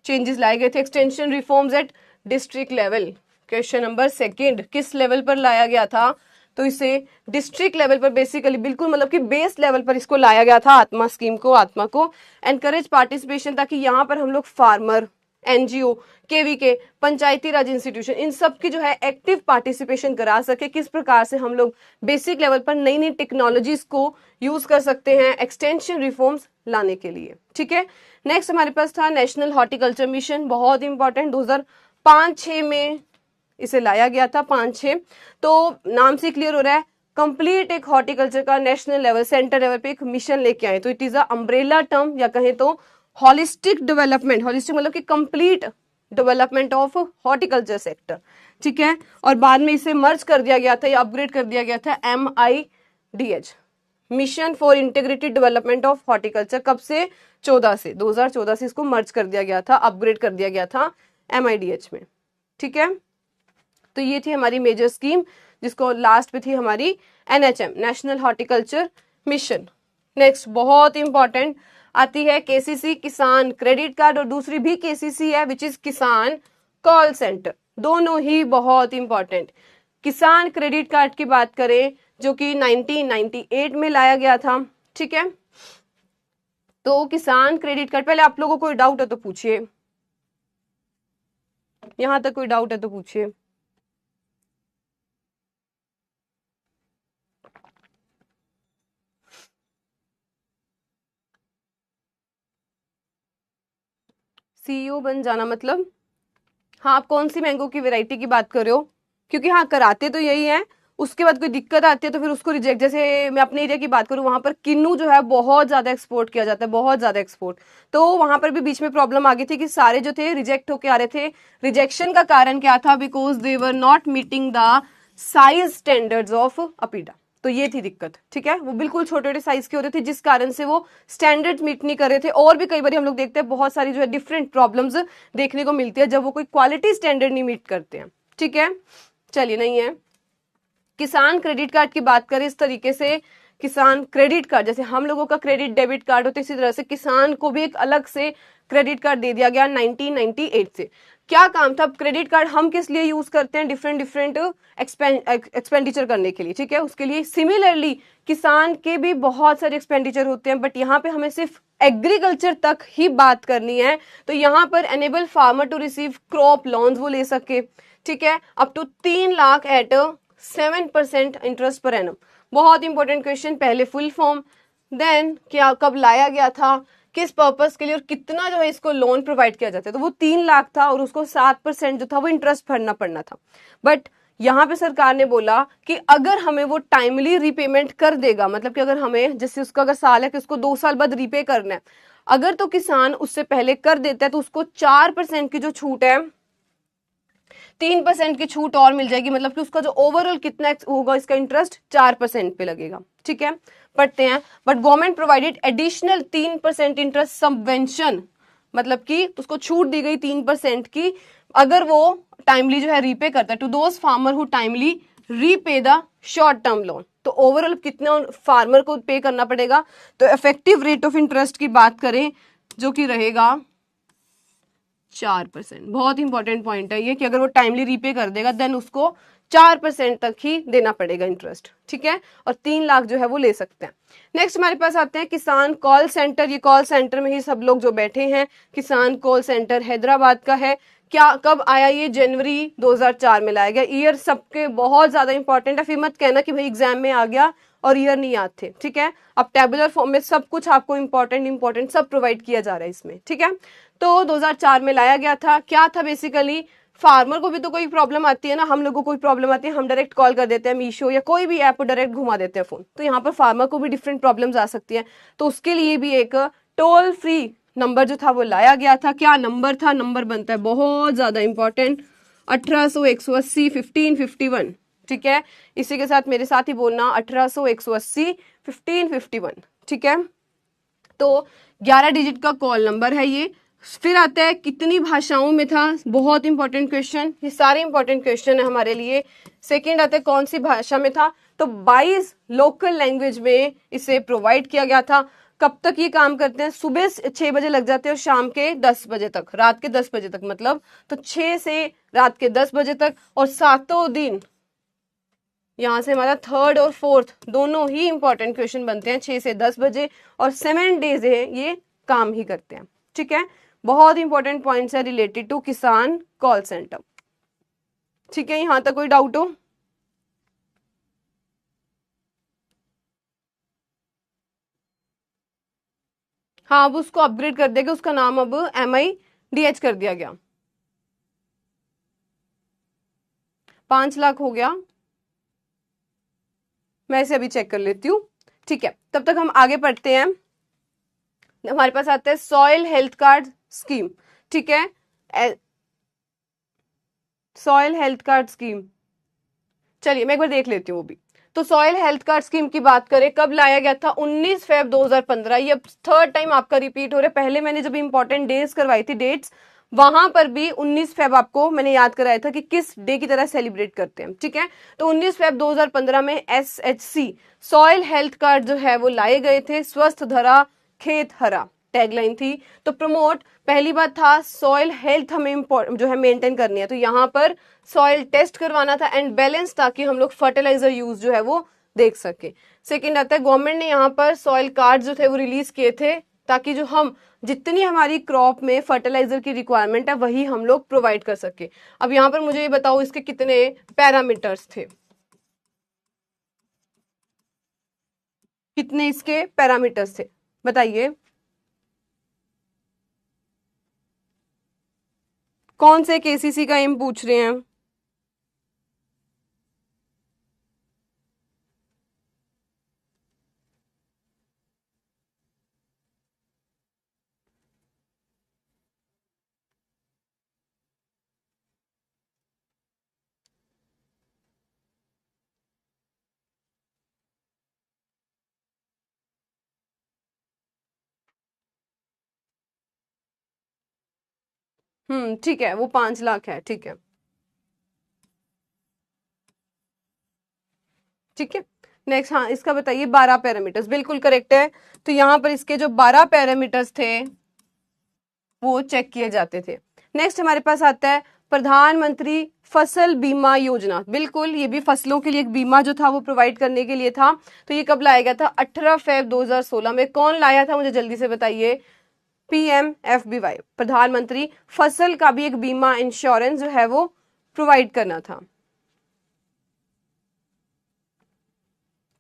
चेंजेस लाए गए थे, extension reforms at district level. Question number 2, किस लेवल पर लाया गया था, तो इसे डिस्ट्रिक्ट लेवल पर बेसिकली बिल्कुल मतलब कि बेस लेवल पर इसको लाया गया था आत्मा स्कीम को। आत्मा को एनकरेज पार्टिसिपेशन, ताकि यहाँ पर हम लोग फार्मर, NGO, KVK, पंचायती राज इंस्टीट्यूशन, इन सब की जो है एक्टिव पार्टिसिपेशन करा सके, किस प्रकार से हम लोग बेसिक लेवल पर नई नई टेक्नोलॉजीज को यूज कर सकते हैं एक्सटेंशन रिफॉर्म्स लाने के लिए। ठीक है, नेक्स्ट हमारे पास था नेशनल हॉर्टिकल्चर मिशन, बहुत इंपॉर्टेंट, 2005-6 में इसे लाया गया था, 5-6। तो नाम से क्लियर हो रहा है, कंप्लीट एक हॉर्टिकल्चर का नेशनल लेवल, सेंटर लेवल पे एक मिशन लेके आए। तो it is a umbrella term, या कहें तो होलिस्टिक डेवलपमेंट, होलिस्टिक मतलब कि complete development of horticulture sector. ठीक है, और बाद में इसे मर्ज कर दिया गया था या अपग्रेड कर दिया गया था MIDH, mission for integrated development of horticulture. कब से, 2014 से इसको मर्ज कर दिया गया था, अपग्रेड कर दिया गया था MIDH में। ठीक है, तो ये थी हमारी मेजर स्कीम, जिसको लास्ट पे थी हमारी NHM, national horticulture mission. Next बहुत इंपॉर्टेंट आती है केसीसी किसान क्रेडिट कार्ड और दूसरी भी केसीसी है विच इज किसान कॉल सेंटर। दोनों ही बहुत इंपॉर्टेंट। किसान क्रेडिट कार्ड की बात करें जो कि 1998 में लाया गया था, ठीक है। तो किसान क्रेडिट कार्ड, पहले आप लोगों को कोई डाउट है तो पूछिए, यहां तक कोई डाउट है तो पूछिए। सीईओ बन जाना मतलब, हाँ आप कौन सी मैंगो की वैरायटी की बात कर रहे हो? क्योंकि हाँ कराते तो यही है, उसके बाद कोई दिक्कत आती है तो फिर उसको रिजेक्ट, जैसे मैं अपने एरिया की बात करूँ वहां पर किन्नू जो है बहुत ज्यादा एक्सपोर्ट किया जाता है, बहुत ज्यादा एक्सपोर्ट। तो वहां पर भी बीच में प्रॉब्लम आ गई थी कि सारे जो थे रिजेक्ट होके आ रहे थे। रिजेक्शन का कारण क्या था? Because they were not meeting the size standards of APEDA. तो ये थी दिक्कत, ठीक है। वो बिल्कुल छोटे छोटे साइज के होते थे जिस कारण से वो स्टैंडर्ड मीट नहीं कर रहे थे। और भी कई बार हम लोग देखते हैं बहुत सारी जो है डिफरेंट प्रॉब्लम्स देखने को मिलती है जब वो कोई क्वालिटी स्टैंडर्ड नहीं मीट करते हैं, ठीक है। चलिए, नहीं है। किसान क्रेडिट कार्ड की बात करें इस तरीके से, किसान क्रेडिट कार्ड जैसे हम लोगों का क्रेडिट डेबिट कार्ड होता है इसी तरह से किसान को भी एक अलग से क्रेडिट कार्ड दे दिया गया 1998 से। क्या काम था? क्रेडिट कार्ड हम किस लिए यूज करते हैं? डिफरेंट डिफरेंट एक्सपेंडिचर करने के लिए, ठीक है। उसके लिए सिमिलरली किसान के भी बहुत सारे एक्सपेंडिचर होते हैं, बट यहाँ पे हमें सिर्फ एग्रीकल्चर तक ही बात करनी है। तो यहाँ पर enable farmer to receive crop loans वो ले सके, ठीक है, up to 3 lakh at 7% interest per annum. बहुत इंपॉर्टेंट क्वेश्चन। पहले फुल फॉर्म, देन क्या, कब लाया गया था, किस पर्पस के लिए और कितना जो है इसको लोन प्रोवाइड किया जाता है। तो वो 3 लाख था और उसको 7% जो था वो इंटरेस्ट भरना पड़ना था। बट यहाँ पे सरकार ने बोला कि अगर हमें वो टाइमली रीपेमेंट कर देगा, मतलब कि अगर हमें, जैसे उसका अगर साल है कि उसको 2 साल बाद रीपे करना है, अगर तो किसान उससे पहले कर देता है तो उसको 4% की जो छूट है, 3% की छूट और मिल जाएगी। मतलब कि उसका जो ओवरऑल कितना होगा इसका इंटरेस्ट 4% पे लगेगा, ठीक है। पढ़ते हैं। But government provided additional 3% interest subvention, मतलब कि उसको छूट दी गई 3% की अगर वो टाइमली जो है रीपे करता है, to those farmer who timely repay the short term loan. तो ओवरऑल कितना फार्मर को पे करना पड़ेगा? तो इफेक्टिव रेट ऑफ इंटरेस्ट की बात करें जो कि रहेगा 4%। बहुत इंपॉर्टेंट पॉइंट है ये कि अगर वो टाइमली रीपे कर देगा देन उसको 4% तक ही देना पड़ेगा इंटरेस्ट, ठीक है। और 3 लाख जो है वो ले सकते हैं। नेक्स्ट हमारे पास आते हैं किसान कॉल सेंटर। ये कॉल सेंटर में ही सब लोग जो बैठे हैं, किसान कॉल सेंटर हैदराबाद का है। क्या, कब आया ये? जनवरी 2004 में लाया गया। ईयर सबके बहुत ज्यादा इंपॉर्टेंट है, फिर मत कहना कि भाई एग्जाम में आ गया और ईयर नहीं याद थे, ठीक है। अब टेबुलर फॉर्म में सब कुछ आपको इंपॉर्टेंट सब प्रोवाइड किया जा रहा है इसमें, ठीक है। तो 2004 में लाया गया था। क्या था बेसिकली? फार्मर को भी तो कोई प्रॉब्लम आती है ना, हम लोगों को कोई प्रॉब्लम आती है, हम डायरेक्ट कॉल कर देते हैं मीशो या कोई भी ऐप पर डायरेक्ट घुमा देते हैं फोन। तो यहाँ पर फार्मर को भी डिफरेंट प्रॉब्लम्स आ सकती है, तो उसके लिए भी एक टोल फ्री नंबर जो था वो लाया गया था। क्या नंबर था? नंबर बनता है बहुत ज्यादा इंपॉर्टेंट, 1800-180-1551, ठीक है। इसी के साथ मेरे साथ ही बोलना 1800-180-1551, ठीक है। तो 11 डिजिट का कॉल नंबर है ये। फिर आता है कितनी भाषाओं में था? बहुत इंपॉर्टेंट क्वेश्चन, ये सारे इंपॉर्टेंट क्वेश्चन है हमारे लिए। सेकंड आता है कौन सी भाषा में था? तो 22 लोकल लैंग्वेज में इसे प्रोवाइड किया गया था। कब तक ये काम करते हैं? सुबह 6 बजे लग जाते हैं और शाम के 10 बजे तक, रात के 10 बजे तक, मतलब तो 6 से रात के 10 बजे तक। और 7 दिन, यहाँ से हमारा थर्ड और फोर्थ दोनों ही इंपॉर्टेंट क्वेश्चन बनते हैं 6 से 10 बजे, और 7 डेज है ये काम ही करते हैं, ठीक है। बहुत इंपॉर्टेंट पॉइंट्स है रिलेटेड टू किसान कॉल सेंटर, ठीक है। यहां तक कोई डाउट हो? हाँ, अब उसको अपग्रेड कर दिया गया, उसका नाम अब MIDH कर दिया गया। 5 लाख हो गया, मैं इसे अभी चेक कर लेती हूँ, ठीक है। तब तक हम आगे पढ़ते हैं। हमारे पास आता है सॉइल हेल्थ कार्ड स्कीम, ठीक है। सॉइल हेल्थ कार्ड स्कीम, चलिए मैं एक बार देख लेती हूँ वो भी। तो सॉइल हेल्थ कार्ड स्कीम की बात करें, कब लाया गया था? 19 फेब 2015। ये अब थर्ड टाइम आपका रिपीट हो रहा है। पहले मैंने जब इंपॉर्टेंट डेज करवाई थी, डेट्स, वहां पर भी 19 फेब आपको मैंने याद कराया था कि किस डे की तरह सेलिब्रेट करते हैं, ठीक है। तो 19 फेब 2015 में SHC सॉइल हेल्थ कार्ड जो है वो लाए गए थे। स्वस्थ धरा खेत हरा, टैगलाइन थी। तो प्रमोट, पहली बात था सॉइल हेल्थ हमें जो है मेंटेन करनी है, तो यहाँ पर सॉइल टेस्ट करवाना था एंड बैलेंस, ताकि हम लोग फर्टिलाइजर यूज जो है वो देख सके। सेकेंड आता है गवर्नमेंट ने यहाँ पर सॉइल कार्ड जो थे वो रिलीज किए थे, ताकि जो हम जितनी हमारी क्रॉप में फर्टिलाइजर की रिक्वायरमेंट है वही हम लोग प्रोवाइड कर सके। अब यहाँ पर मुझे ये बताओ इसके कितने पैरामीटर्स थे, कितने इसके पैरामीटर्स थे बताइए। कौन से केसीसी का एम पूछ रहे हैं? ठीक है, वो 5 लाख है, ठीक है, ठीक है। नेक्स्ट, हाँ इसका बताइए 12 पैरामीटर्स, बिल्कुल करेक्ट है। तो यहाँ पर इसके जो 12 पैरामीटर्स थे वो चेक किए जाते थे। नेक्स्ट हमारे पास आता है प्रधानमंत्री फसल बीमा योजना, बिल्कुल ये भी फसलों के लिए एक बीमा जो था वो प्रोवाइड करने के लिए था। तो ये कब लाया गया था? 18 फेब 2016 में। कौन लाया था मुझे जल्दी से बताइए? PMFBY, प्रधानमंत्री फसल का भी एक बीमा इंश्योरेंस जो है वो प्रोवाइड करना था।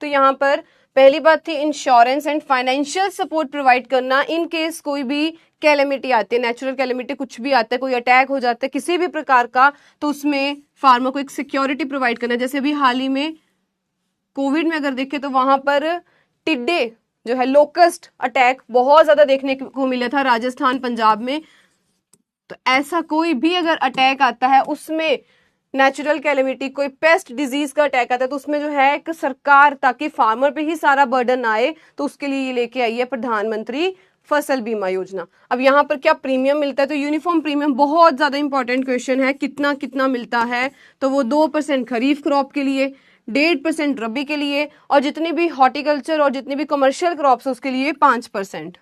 तो यहाँ पर पहली बात थी insurance and financial support provide करना इन केस कोई भी कैलेमिटी आती है, नेचुरल कैलेमिटी कुछ भी आता है, कोई अटैक हो जाता है किसी भी प्रकार का, तो उसमें फार्मर को एक सिक्योरिटी प्रोवाइड करना। जैसे अभी हाल ही में कोविड में अगर देखें तो वहां पर टिड्डे जो है, लोकस्ट अटैक बहुत ज्यादा देखने को मिला था राजस्थान पंजाब में। तो ऐसा कोई भी अगर अटैक आता है उसमें नेचुरल कैलेमिटी, कोई पेस्ट डिजीज का अटैक आता है, तो उसमें जो है एक सरकार, ताकि फार्मर पे ही सारा बर्डन आए, तो उसके लिए ये लेके आई है प्रधानमंत्री फसल बीमा योजना। अब यहाँ पर क्या प्रीमियम मिलता है? तो यूनिफॉर्म प्रीमियम बहुत ज्यादा इंपॉर्टेंट क्वेश्चन है, कितना कितना मिलता है? तो वो 2% खरीफ क्रॉप के लिए, 1.5% रबी के लिए, और जितनी भी हॉर्टिकल्चर और जितनी भी कमर्शियल क्रॉप्स उसके लिए 5%।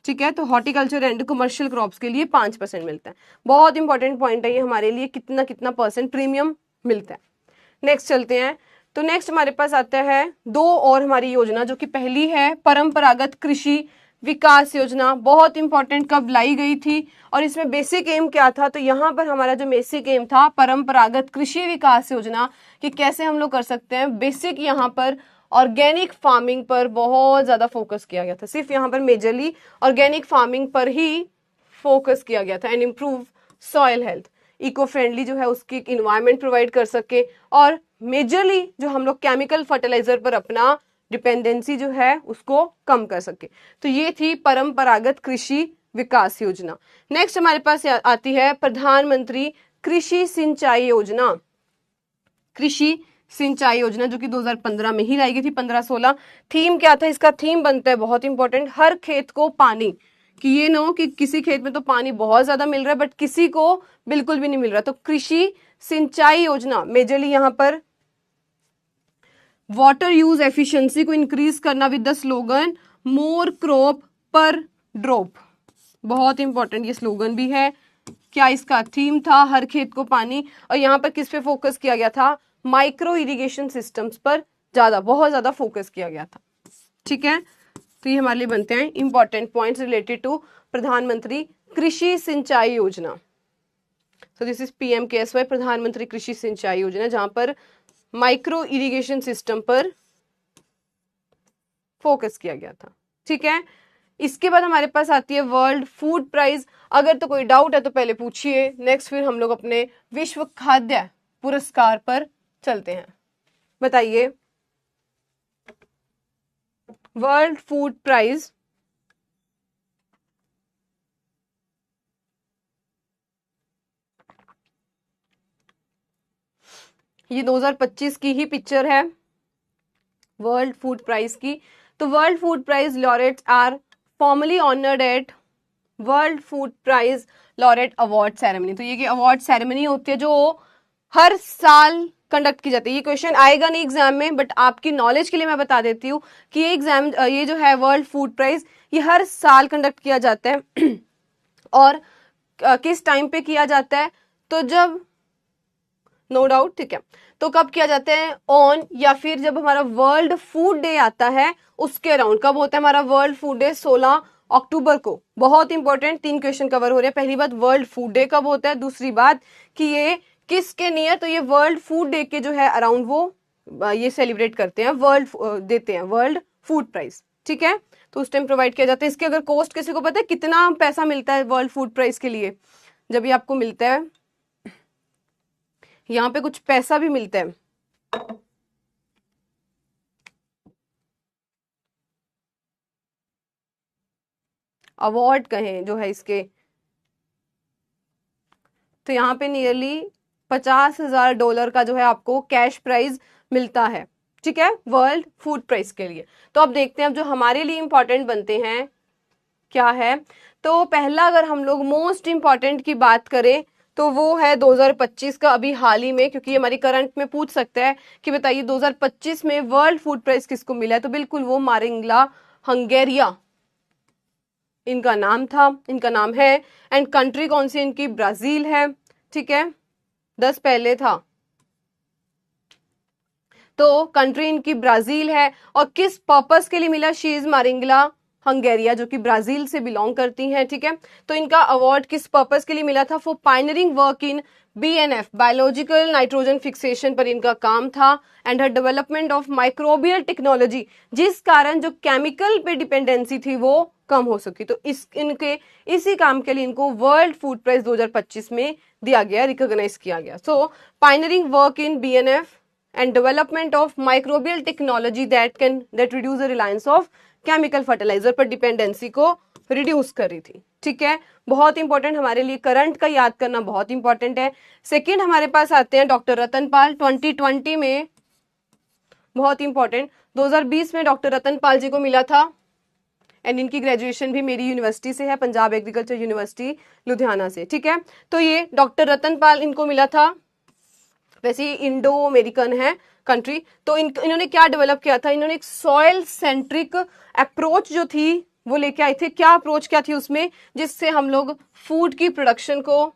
ठीक है, तो हॉर्टिकल्चर एंड कमर्शियल क्रॉप्स के लिए 5% मिलता है। बहुत इंपॉर्टेंट पॉइंट है ये हमारे लिए, कितना कितना परसेंट प्रीमियम मिलता है। नेक्स्ट चलते हैं। तो नेक्स्ट हमारे पास आता है 2 और हमारी योजना, जो कि पहली है परंपरागत कृषि विकास योजना। बहुत इंपॉर्टेंट, कब लाई गई थी और इसमें बेसिक एम क्या था? तो यहाँ पर हमारा जो बेसिक एम था परंपरागत कृषि विकास योजना, कि कैसे हम लोग कर सकते हैं। बेसिक यहाँ पर ऑर्गेनिक फार्मिंग पर बहुत ज्यादा फोकस किया गया था, सिर्फ यहाँ पर मेजरली ऑर्गेनिक फार्मिंग पर ही फोकस किया गया था। And improve soil health, eco friendly जो है उसकी इन्वायरमेंट प्रोवाइड कर सके, और मेजरली जो हम लोग केमिकल फर्टिलाइजर पर अपना डिपेंडेंसी जो है उसको कम कर सके। तो ये थी परंपरागत कृषि विकास योजना। नेक्स्ट हमारे पास आती है प्रधानमंत्री कृषि सिंचाई योजना। कृषि सिंचाई योजना जो कि 2015 में ही लाई गई थी, 15-16। थीम क्या था इसका? थीम बनता है बहुत इंपॉर्टेंट, हर खेत को पानी, कि ये ना हो कि किसी खेत में तो पानी बहुत ज्यादा मिल रहा है बट किसी को बिल्कुल भी नहीं मिल रहा। तो कृषि सिंचाई योजना मेजरली यहाँ पर वाटर यूज एफिशिएंसी को इंक्रीज करना with the slogan more crop पर ड्रॉप। बहुत इंपॉर्टेंट ये स्लोगन भी है। क्या इसका थीम था? हर खेत को पानी। और यहाँ पर किस पे फोकस किया गया था? माइक्रो इरिगेशन सिस्टम्स पर बहुत ज्यादा फोकस किया गया था। ठीक है, तो ये हमारे लिए बनते हैं इंपॉर्टेंट पॉइंट्स रिलेटेड टू प्रधानमंत्री कृषि सिंचाई योजना। सो दिस इज PMKSY, प्रधानमंत्री कृषि सिंचाई योजना, जहां पर माइक्रो इरिगेशन सिस्टम पर फोकस किया गया था। ठीक है, इसके बाद हमारे पास आती है वर्ल्ड फूड प्राइज। अगर तो कोई डाउट है तो पहले पूछिए, नेक्स्ट फिर हम लोग अपने विश्व खाद्य पुरस्कार पर चलते हैं। बताइए, वर्ल्ड फूड प्राइज ये 2025 की ही पिक्चर है वर्ल्ड फूड प्राइज की। तो world food prize laureates are formally honoured at world food prize laureate award ceremony. तो ये कि अवार्ड सेरेमनी होती है जो हर साल कंडक्ट की जाती है। ये क्वेश्चन आएगा नहीं एग्जाम में, बट आपकी नॉलेज के लिए मैं बता देती हूँ कि ये एग्जाम, ये जो है वर्ल्ड फूड प्राइज, ये हर साल कंडक्ट किया जाता है और किस टाइम पे किया जाता है, तो जब, नो डाउट, ठीक है, तो कब किया जाता है, ऑन, या फिर जब हमारा वर्ल्ड फूड डे आता है उसके अराउंड। कब होता है हमारा वर्ल्ड फूड डे? 16 अक्टूबर को। बहुत इंपॉर्टेंट 3 क्वेश्चन कवर हो रहे हैं। पहली बात, वर्ल्ड फूड डे कब होता है, दूसरी बात कि ये किसके नियर, तो ये वर्ल्ड फूड डे के जो है अराउंड वो ये सेलिब्रेट करते हैं, वर्ल्ड देते हैं वर्ल्ड फूड प्राइज, ठीक है, तो उस टाइम प्रोवाइड किया जाता है। इसकी अगर कॉस्ट किसी को पता है कितना पैसा मिलता है वर्ल्ड फूड प्राइज के लिए? जब ये आपको मिलता है, यहाँ पे कुछ पैसा भी मिलता है, अवार्ड कहें जो है इसके, तो यहाँ पे नियरली $50,000 का जो है आपको कैश प्राइज मिलता है, ठीक है, वर्ल्ड फूड प्राइज के लिए। तो अब देखते हैं अब जो हमारे लिए इंपॉर्टेंट बनते हैं क्या है। तो पहला, अगर हम लोग मोस्ट इंपॉर्टेंट की बात करें तो वो है 2025 का, अभी हाल ही में, क्योंकि हमारी करंट में पूछ सकता है कि बताइए 2025 में वर्ल्ड फूड प्राइज किसको मिला है, तो बिल्कुल वो मारिंगला हंगेरिया इनका नाम था, इनका नाम है। एंड कंट्री कौन सी इनकी? ब्राजील है, ठीक है, 10 पहले था, तो कंट्री इनकी ब्राजील है। और किस पर्पस के लिए मिला? शी इज मारिंगला हंगेरिया, जो कि ब्राजील से बिलोंग करती हैं, ठीक है। तो इनका अवार्ड किस पर्पस के लिए मिला था? For pioneering work in BNF, biological nitrogen fixation पर इनका काम था। And her development of microbial technology, जिस कारण जो केमिकल पे डिपेंडेंसी थी वो कम हो सकी। तो इनके इसी काम के लिए इनको वर्ल्ड फूड प्राइज 2025 में दिया गया, रिकॉग्नाइज किया गया। So pioneering work in BNF and development of microbial technology that reduce the reliance of chemical fertilizer पर डिपेंडेंसी को रिड्यूस कर रही थी, ठीक है। बहुत इंपॉर्टेंट, हमारे लिए करंट का याद करना बहुत इंपॉर्टेंट है। सेकंड हमारे पास आते हैं डॉक्टर रतन पाल, 2020 में, बहुत इंपॉर्टेंट, 2020 में डॉक्टर रतन पाल जी को मिला था। एंड इनकी ग्रेजुएशन भी मेरी यूनिवर्सिटी से है, पंजाब एग्रीकल्चर यूनिवर्सिटी लुधियाना से, ठीक है। तो ये डॉक्टर रतन पाल, इनको मिला था, वैसे इंडो अमेरिकन है कंट्री। तो इन्होंने क्या डेवलप किया था? इन्होंने एक सॉइल सेंट्रिक अप्रोच जो थी वो लेके आए थे। क्या अप्रोच क्या थी उसमें? जिससे हम लोग फूड की प्रोडक्शन को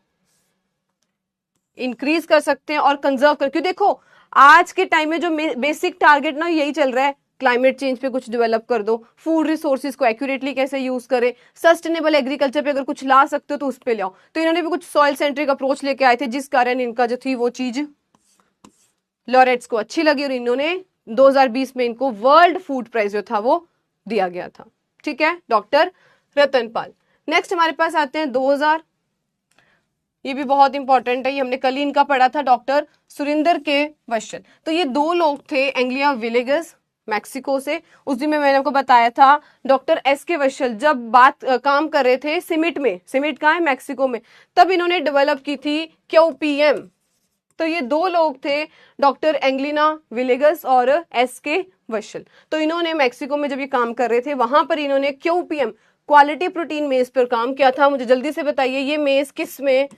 इंक्रीज कर सकते हैं और कंजर्व कर, क्योंकि देखो आज के टाइम में जो बेसिक टारगेट ना यही चल रहा है, क्लाइमेट चेंज पे कुछ डेवलप कर दो, फूड रिसोर्सेज को एक्यूरेटली कैसे यूज करें, सस्टेनेबल एग्रीकल्चर पे अगर कुछ ला सकते हो तो उस पे ले आओ। तो इन्होंने भी कुछ सॉइल सेंट्रिक अप्रोच लेके आए थे, जिस कारण इनका जो थी वो चीज लॉरेट्स को अच्छी लगी और इन्होंने 2020 में इनको वर्ल्ड फूड प्राइज जो था वो दिया गया था, ठीक है, डॉक्टर रतन पाल। नेक्स्ट हमारे पास आते हैं 2000, ये भी बहुत इंपॉर्टेंट है, ये हमने कल ही इनका पढ़ा था, डॉक्टर सुरिंदर के वशल। तो ये दो लोग थे, एंग्लिया विलेगस मैक्सिको से। उस दिन में मैंने आपको बताया था डॉक्टर SK वशल जब काम कर रहे थे सिमिट में, सिमिट कहाँ है? मैक्सिको में, तब इन्होंने डेवलप की थी QPM। तो ये दो लोग थे, डॉक्टर एंग्लिना विलेगस और SK वशल। तो इन्होंने मैक्सिको में जब ये काम कर रहे थे वहां पर इन्होंने QPM, क्वालिटी प्रोटीन मेज पर काम किया था। मुझे जल्दी से बताइए ये मेज किस में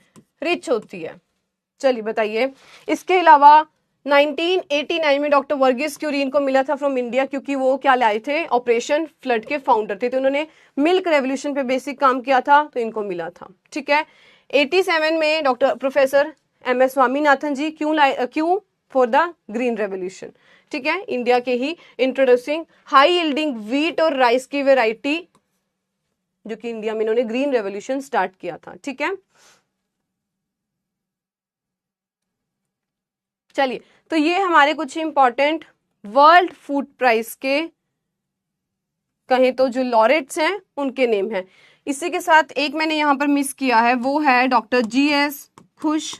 रिच होती है? चलिए बताइए। इसके अलावा 1989 में डॉक्टर वर्गीस क्यूरीन को मिला था फ्रॉम इंडिया, क्योंकि वो क्या लाए थे? ऑपरेशन फ्लड के फाउंडर थे। तो उन्होंने मिल्क रेवोल्यूशन पे बेसिक काम किया था, तो इनको मिला था, ठीक है। 87 में डॉक्टर प्रोफेसर MS स्वामीनाथन जी, क्यों? फॉर द ग्रीन रेवोल्यूशन, ठीक है, इंडिया के ही इंट्रोड्यूसिंग हाई यील्डिंग व्हीट और राइस की वेराइटी, जो कि इंडिया में इन्होंने ग्रीन रेवोल्यूशन स्टार्ट किया था, ठीक है। चलिए, तो ये हमारे कुछ इंपॉर्टेंट वर्ल्ड फूड प्राइज के कहें तो जो लॉरेट्स हैं उनके नेम है। इसी के साथ एक मैंने यहां पर मिस किया है, वो है डॉक्टर GS खुश।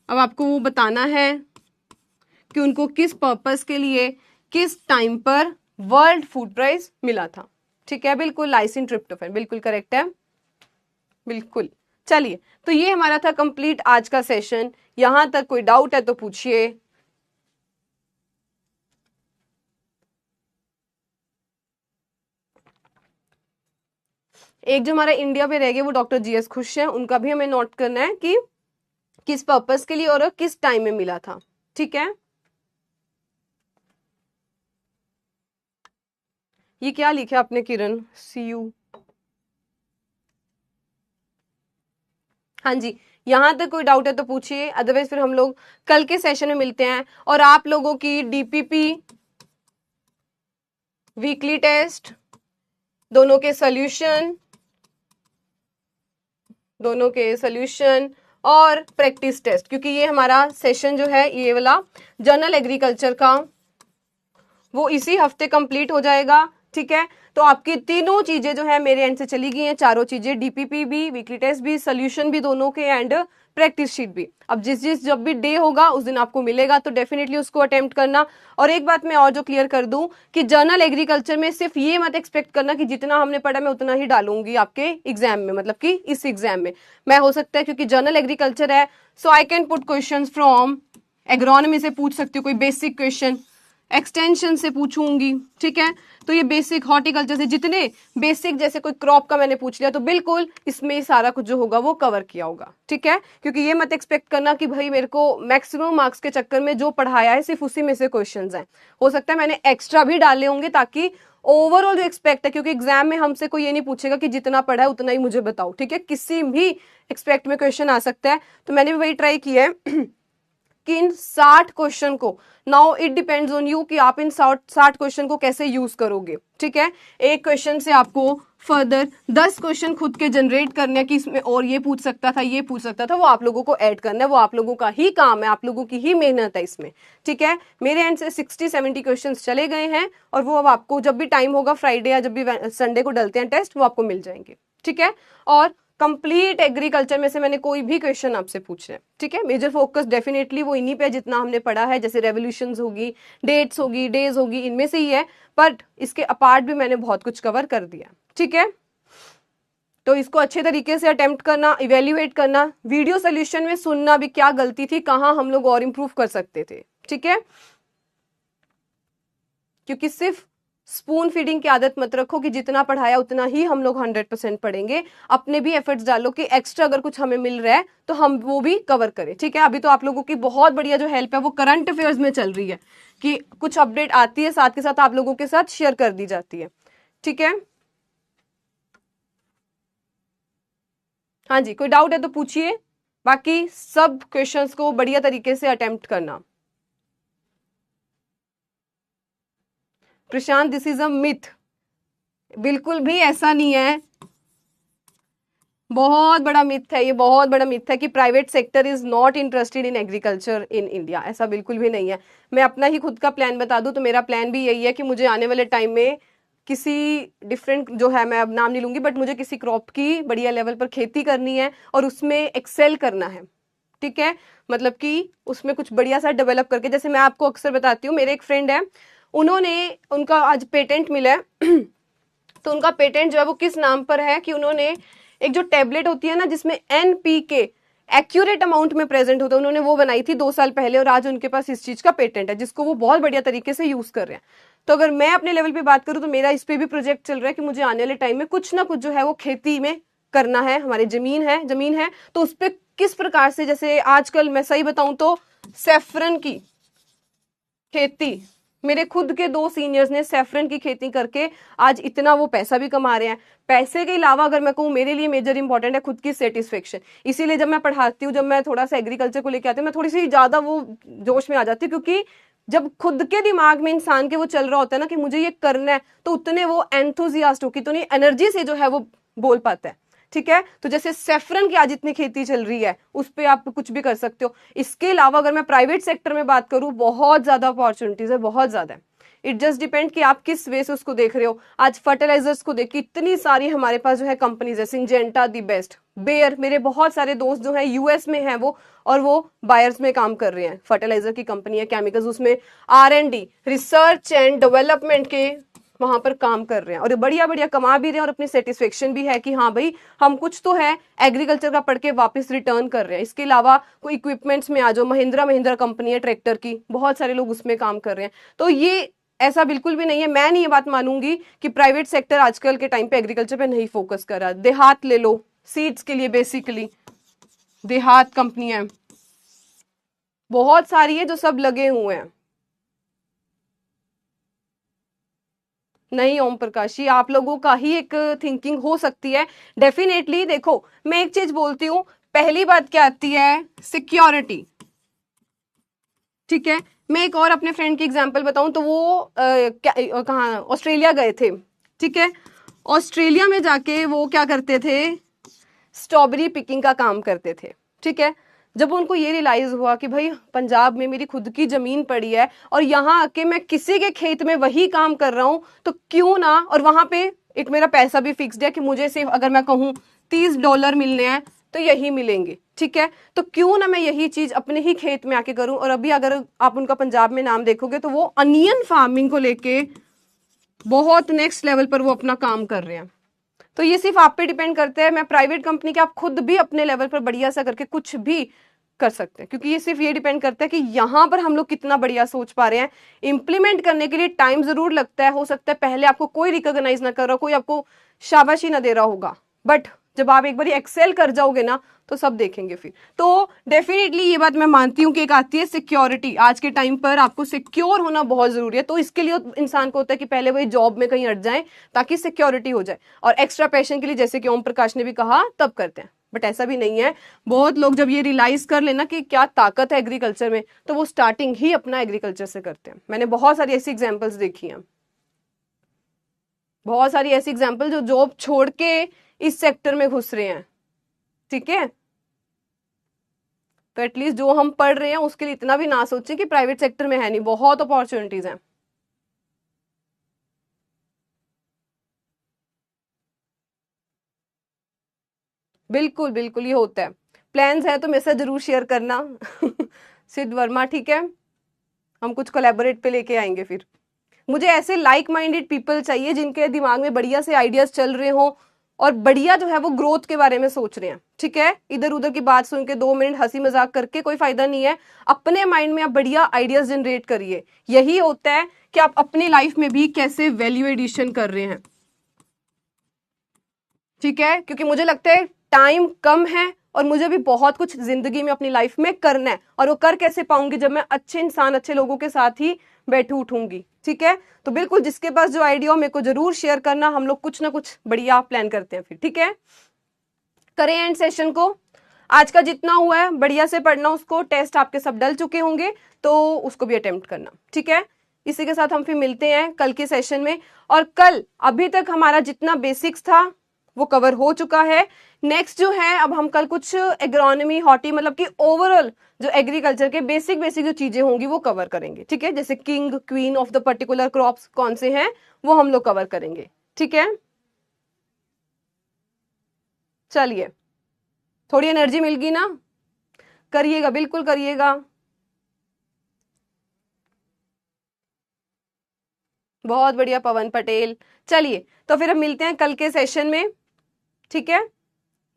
अब आपको वो बताना है कि उनको किस पर्पस के लिए किस टाइम पर वर्ल्ड फूड प्राइज मिला था, ठीक है, बिल्कुल लाइसिन ट्रिप्टोफैन, बिल्कुल करेक्ट है, बिल्कुल। चलिए, तो ये हमारा था कंप्लीट आज का सेशन। यहां तक कोई डाउट है तो पूछिए। एक जो हमारा इंडिया पे रह गए वो डॉक्टर GS खुश है, उनका भी हमें नोट करना है कि किस पर्पस के लिए और किस टाइम में मिला था, ठीक है, ये क्या लिखा आपने किरण? CU, हाँ जी, यहां तक कोई डाउट है तो पूछिए, अदरवाइज फिर हम लोग कल के सेशन में मिलते हैं। और आप लोगों की DPP वीकली टेस्ट, दोनों के सोल्यूशन और प्रैक्टिस टेस्ट, क्योंकि ये हमारा सेशन जो है ये वाला जनरल एग्रीकल्चर का वो इसी हफ्ते कंप्लीट हो जाएगा। ठीक है, तो आपकी तीनों चीजें जो है मेरे एंड से चली गई हैं, चारों चीजें, DPP भी, वीकली टेस्ट भी, सोल्यूशन भी दोनों के, एंड प्रैक्टिस शीट भी। अब जिस जब भी डे होगा उस दिन आपको मिलेगा, तो डेफिनेटली उसको अटेम्प्ट करना। और एक बात मैं और जो क्लियर कर दूं कि जर्नल एग्रीकल्चर में सिर्फ ये मत एक्सपेक्ट करना कि जितना हमने पढ़ा मैं उतना ही डालूंगी आपके एग्जाम में, मतलब कि इस एग्जाम में मैं हो सकता है, क्योंकि जर्नल एग्रीकल्चर है, so I can put question from agronomy से पूछ सकती हूँ कोई बेसिक क्वेश्चन, एक्सटेंशन से पूछूंगी, ठीक है, तो ये बेसिक हॉर्टिकल्चर से जितने बेसिक, जैसे कोई क्रॉप का मैंने पूछ लिया तो बिल्कुल इसमें सारा कुछ जो होगा वो कवर किया होगा। ठीक है, क्योंकि ये मत एक्सपेक्ट करना कि भाई मेरे को मैक्सिमम मार्क्स के चक्कर में जो पढ़ाया है सिर्फ उसी में से क्वेश्चंस हैं, हो सकता है मैंने एक्स्ट्रा भी डाले होंगे, ताकि ओवरऑल जो एक्सपेक्ट है, क्योंकि एग्जाम में हमसे कोई ये नहीं पूछेगा कि जितना पढ़ा है उतना ही मुझे बताओ। ठीक है, किसी भी एक्सपेक्ट में क्वेश्चन आ सकता है, तो मैंने भी वही ट्राई किया है कि इन 60 क्वेश्चन को, now it depends on you कि आप इन 60 क्वेश्चन को कैसे यूज करोगे। ठीक है, एक क्वेश्चन से आपको फर्दर 10 क्वेश्चन खुद के जनरेट करने कि इसमें और ये पूछ सकता था, ये पूछ सकता था, वो आप लोगों को ऐड करना है, वो आप लोगों का ही काम है, आप लोगों की ही मेहनत है इसमें। ठीक है, मेरे एंड से 60-70 क्वेश्चन चले गए हैं, और वो अब आपको जब भी टाइम होगा, फ्राइडे या जब भी संडे को डलते हैं टेस्ट, वो आपको मिल जाएंगे। ठीक है, और कंप्लीट एग्रीकल्चर में से मैंने कोई भी क्वेश्चन आपसे पूछना है। ठीक है, मेजर फोकस डेफिनेटली वो इन्हीं पे जितना हमने पढ़ा है, जैसे रेवोल्यूशंस होगी, डेट्स होगी, डेज होगी, इनमें से ही है, बट इसके अपार्ट भी मैंने बहुत कुछ कवर कर दिया। ठीक है, तो इसको अच्छे तरीके से अटेम्प्ट करना, इवेल्युएट करना, वीडियो सोल्यूशन में सुनना भी क्या गलती थी, कहाँ हम लोग और इम्प्रूव कर सकते थे। ठीक है, क्योंकि सिर्फ स्पून फीडिंग की आदत मत रखो कि जितना पढ़ाया उतना ही हम लोग 100% पढ़ेंगे, अपने भी एफर्ट्स डालो कि एक्स्ट्रा अगर कुछ हमें मिल रहा है तो हम वो भी कवर करें। ठीक है, अभी तो आप लोगों की बहुत बढ़िया जो हेल्प है वो करंट अफेयर्स में चल रही है, कि कुछ अपडेट आती है, साथ के साथ आप लोगों के साथ शेयर कर दी जाती है। ठीक है, हाँ जी, कोई डाउट है तो पूछिए, बाकी सब क्वेश्चंस को बढ़िया तरीके से अटेम्प्ट करना। प्रशांत, दिस इज अ मिथ, बिल्कुल भी ऐसा नहीं है, बहुत बड़ा मिथ है ये, बहुत बड़ा मिथ है कि private sector is not interested in agriculture in India, ऐसा बिल्कुल भी नहीं है। मैं अपना ही खुद का प्लान बता दूं तो मेरा प्लान भी यही है कि मुझे आने वाले टाइम में किसी डिफरेंट जो है, मैं अब नाम नहीं लूंगी, बट मुझे किसी क्रॉप की बढ़िया लेवल पर खेती करनी है और उसमें एक्सेल करना है। ठीक है, मतलब कि उसमें कुछ बढ़िया सा डेवलप करके, जैसे मैं आपको अक्सर बताती हूँ, मेरे एक फ्रेंड है, उनका आज पेटेंट मिला है तो उनका पेटेंट जो है वो किस नाम पर है कि उन्होंने एक जो टैबलेट होती है ना जिसमें NPK एक्यूरेट अमाउंट में प्रेजेंट होता है, उन्होंने वो बनाई थी 2 साल पहले, और आज उनके पास इस चीज का पेटेंट है जिसको वो बहुत बढ़िया तरीके से यूज कर रहे हैं। तो अगर मैं अपने लेवल पे बात करूं तो मेरा इस पे भी प्रोजेक्ट चल रहा है कि मुझे आने वाले टाइम में कुछ ना कुछ जो है वो खेती में करना है। हमारी जमीन है तो उस पर किस प्रकार से, जैसे आजकल मैं सही बताऊं तो सैफरन की खेती, मेरे खुद के 2 सीनियर्स ने सैफरन की खेती करके आज इतना वो पैसा भी कमा रहे हैं। पैसे के अलावा अगर मैं कहूँ, मेरे लिए मेजर इंपॉर्टेंट है खुद की सेटिस्फेक्शन। इसीलिए जब मैं पढ़ाती हूँ, जब मैं थोड़ा सा एग्रीकल्चर को लेकर आती हूँ, मैं थोड़ी सी ज्यादा वो जोश में आ जाती हूँ, क्योंकि जब खुद के दिमाग में इंसान के वो चल रहा होता है ना कि मुझे ये करना है, तो उतने वो एंथुजियास्ट होगी, तो एनर्जी से जो है वो बोल पाता है। ठीक है, तो जैसे सेफरन की आज इतनी खेती चल रही है, उस पर आप कुछ भी कर सकते हो। इसके अलावा अगर मैं प्राइवेट सेक्टर में बात करूं, बहुत ज्यादा अपॉर्चुनिटीज है, बहुत ज्यादा है। इट जस्ट डिपेंड कि आप किस वे से उसको देख रहे हो। आज फर्टिलाइजर्स को देखिए, इतनी सारी हमारे पास जो है कंपनीज है, सिंजेंटा दी बेस्ट, बेयर, मेरे बहुत सारे दोस्त जो है यूएस में है वो, और वो बायर्स में काम कर रहे हैं, फर्टिलाइजर की कंपनी है, केमिकल्स, उसमें R&D, रिसर्च एंड डेवलपमेंट के वहां पर काम कर रहे हैं, और बढ़िया बढ़िया कमा भी रहे हैं, और अपनी सेटिस्फेक्शन भी है कि हाँ भाई हम कुछ तो है एग्रीकल्चर का पढ़ के वापस रिटर्न कर रहे हैं। इसके अलावा कोई इक्विपमेंट्स में आ जाओ, महिंद्रा कंपनी है ट्रैक्टर की, बहुत सारे लोग उसमें काम कर रहे हैं। तो ये ऐसा बिल्कुल भी नहीं है, मैं नहीं ये बात मानूंगी कि प्राइवेट सेक्टर आजकल के टाइम पे एग्रीकल्चर पे नहीं फोकस कर रहा। देहात ले लो, सीड्स के लिए बेसिकली देहात कंपनी है, बहुत सारी है जो सब लगे हुए हैं। नहीं ओम प्रकाश जी, आप लोगों का ही एक थिंकिंग हो सकती है डेफिनेटली। देखो मैं एक चीज बोलती हूँ, पहली बात क्या आती है, सिक्योरिटी। ठीक है, मैं एक और अपने फ्रेंड की एग्जांपल बताऊं तो वो कहाँ ऑस्ट्रेलिया गए थे। ठीक है, ऑस्ट्रेलिया में जाके वो क्या करते थे, स्ट्रॉबेरी पिकिंग का काम करते थे। ठीक है, जब उनको ये रियलाइज हुआ कि भाई पंजाब में मेरी खुद की जमीन पड़ी है और यहाँ आके मैं किसी के खेत में वही काम कर रहा हूं, तो क्यों ना, और वहां पे एक मेरा पैसा भी फिक्स्ड है कि मुझे सिर्फ अगर मैं कहूँ $30 मिलने हैं तो यही मिलेंगे। ठीक है, तो क्यों ना मैं यही चीज अपने ही खेत में आके करूं। और अभी अगर आप उनका पंजाब में नाम देखोगे तो वो अनियन फार्मिंग को लेके बहुत नेक्स्ट लेवल पर वो अपना काम कर रहे हैं। तो ये सिर्फ आप पे डिपेंड करता है, मैं प्राइवेट कंपनी के, आप खुद भी अपने लेवल पर बढ़िया सा करके कुछ भी कर सकते हैं, क्योंकि ये सिर्फ ये डिपेंड करता है कि यहाँ पर हम लोग कितना बढ़िया सोच पा रहे हैं। इंप्लीमेंट करने के लिए टाइम जरूर लगता है, हो सकता है पहले आपको कोई रिकॉग्नाइज ना कर रहा हो, कोई आपको शाबाशी ना दे रहा होगा, बट जब आप एक बार एक्सेल कर जाओगे ना तो सब देखेंगे फिर। तो डेफिनेटली ये बात मैं मानती हूँ कि एक आती है सिक्योरिटी। आज के टाइम पर आपको सिक्योर होना बहुत जरूरी है, तो इसके लिए इंसान को होता है कि पहले वही जॉब में कहीं अट जाए ताकि सिक्योरिटी हो जाए, और एक्स्ट्रा पैशन के लिए जैसे कि ओम प्रकाश ने भी कहा तब करते हैं। बट ऐसा भी नहीं है, बहुत लोग जब ये रियलाइज कर लेना कि क्या ताकत है एग्रीकल्चर में, तो वो स्टार्टिंग ही अपना एग्रीकल्चर से करते हैं। मैंने बहुत सारी ऐसी एग्जाम्पल्स देखी हैं, बहुत सारी ऐसी एग्जाम्पल जो जॉब छोड़ के इस सेक्टर में घुस रहे हैं। ठीक है, तो एटलीस्ट जो हम पढ़ रहे हैं उसके लिए इतना भी ना सोचें कि प्राइवेट सेक्टर में है नहीं, बहुत अपॉर्चुनिटीज हैं। बिल्कुल बिल्कुल ये होता है। प्लान्स है तो मेरे साथ जरूर शेयर करना सिद्ध वर्मा। ठीक है, हम कुछ कोलैबोरेट पे लेके आएंगे फिर। मुझे ऐसे लाइक माइंडेड पीपल चाहिए जिनके दिमाग में बढ़िया से आइडियाज चल रहे हो और बढ़िया जो है वो ग्रोथ के बारे में सोच रहे हैं। ठीक है, इधर उधर की बात सुन के 2 मिनट हंसी मजाक करके कोई फायदा नहीं है। अपने माइंड में आप बढ़िया आइडियाज जनरेट करिए, यही होता है कि आप अपनी लाइफ में भी कैसे वैल्यू एडिशन कर रहे हैं। ठीक है, क्योंकि मुझे लगता है टाइम कम है और मुझे भी बहुत कुछ जिंदगी में अपनी लाइफ में करना है, और वो कर कैसे पाऊंगी जब मैं अच्छे इंसान अच्छे लोगों के साथ ही बैठी उठूंगी। ठीक है, तो बिल्कुल जिसके पास जो आइडिया हो मेरे को जरूर शेयर करना, हम लोग कुछ ना कुछ बढ़िया प्लान करते हैं फिर। ठीक है, करें एंड सेशन को। आज का जितना हुआ है बढ़िया से पढ़ना, उसको टेस्ट आपके सब डल चुके होंगे तो उसको भी अटेम्प्ट करना। ठीक है, इसी के साथ हम फिर मिलते हैं कल के सेशन में। और कल अभी तक हमारा जितना बेसिक्स था वो कवर हो चुका है। नेक्स्ट जो है, अब हम कल कुछ एग्रोनॉमी हॉर्टी मतलब कि ओवरऑल जो एग्रीकल्चर के बेसिक बेसिक जो चीजें होंगी वो कवर करेंगे। ठीक है, जैसे king queen of the particular crops कौन से हैं वो हम लोग कवर करेंगे। ठीक है, चलिए, थोड़ी एनर्जी मिल गई ना, करिएगा बिल्कुल करिएगा। बहुत बढ़िया पवन पटेल। चलिए तो फिर हम मिलते हैं कल के सेशन में। ठीक है,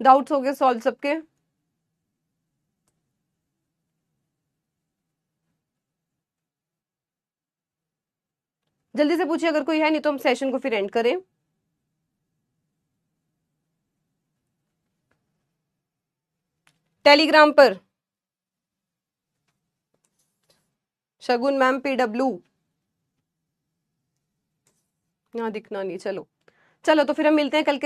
डाउट्स हो गए सॉल्व सबके। जल्दी से पूछिए अगर कोई है, नहीं तो हम सेशन को फिर एंड करें। टेलीग्राम पर शगुन मैम PW यहाँ दिखना नहीं। चलो चलो, तो फिर हम मिलते हैं कल के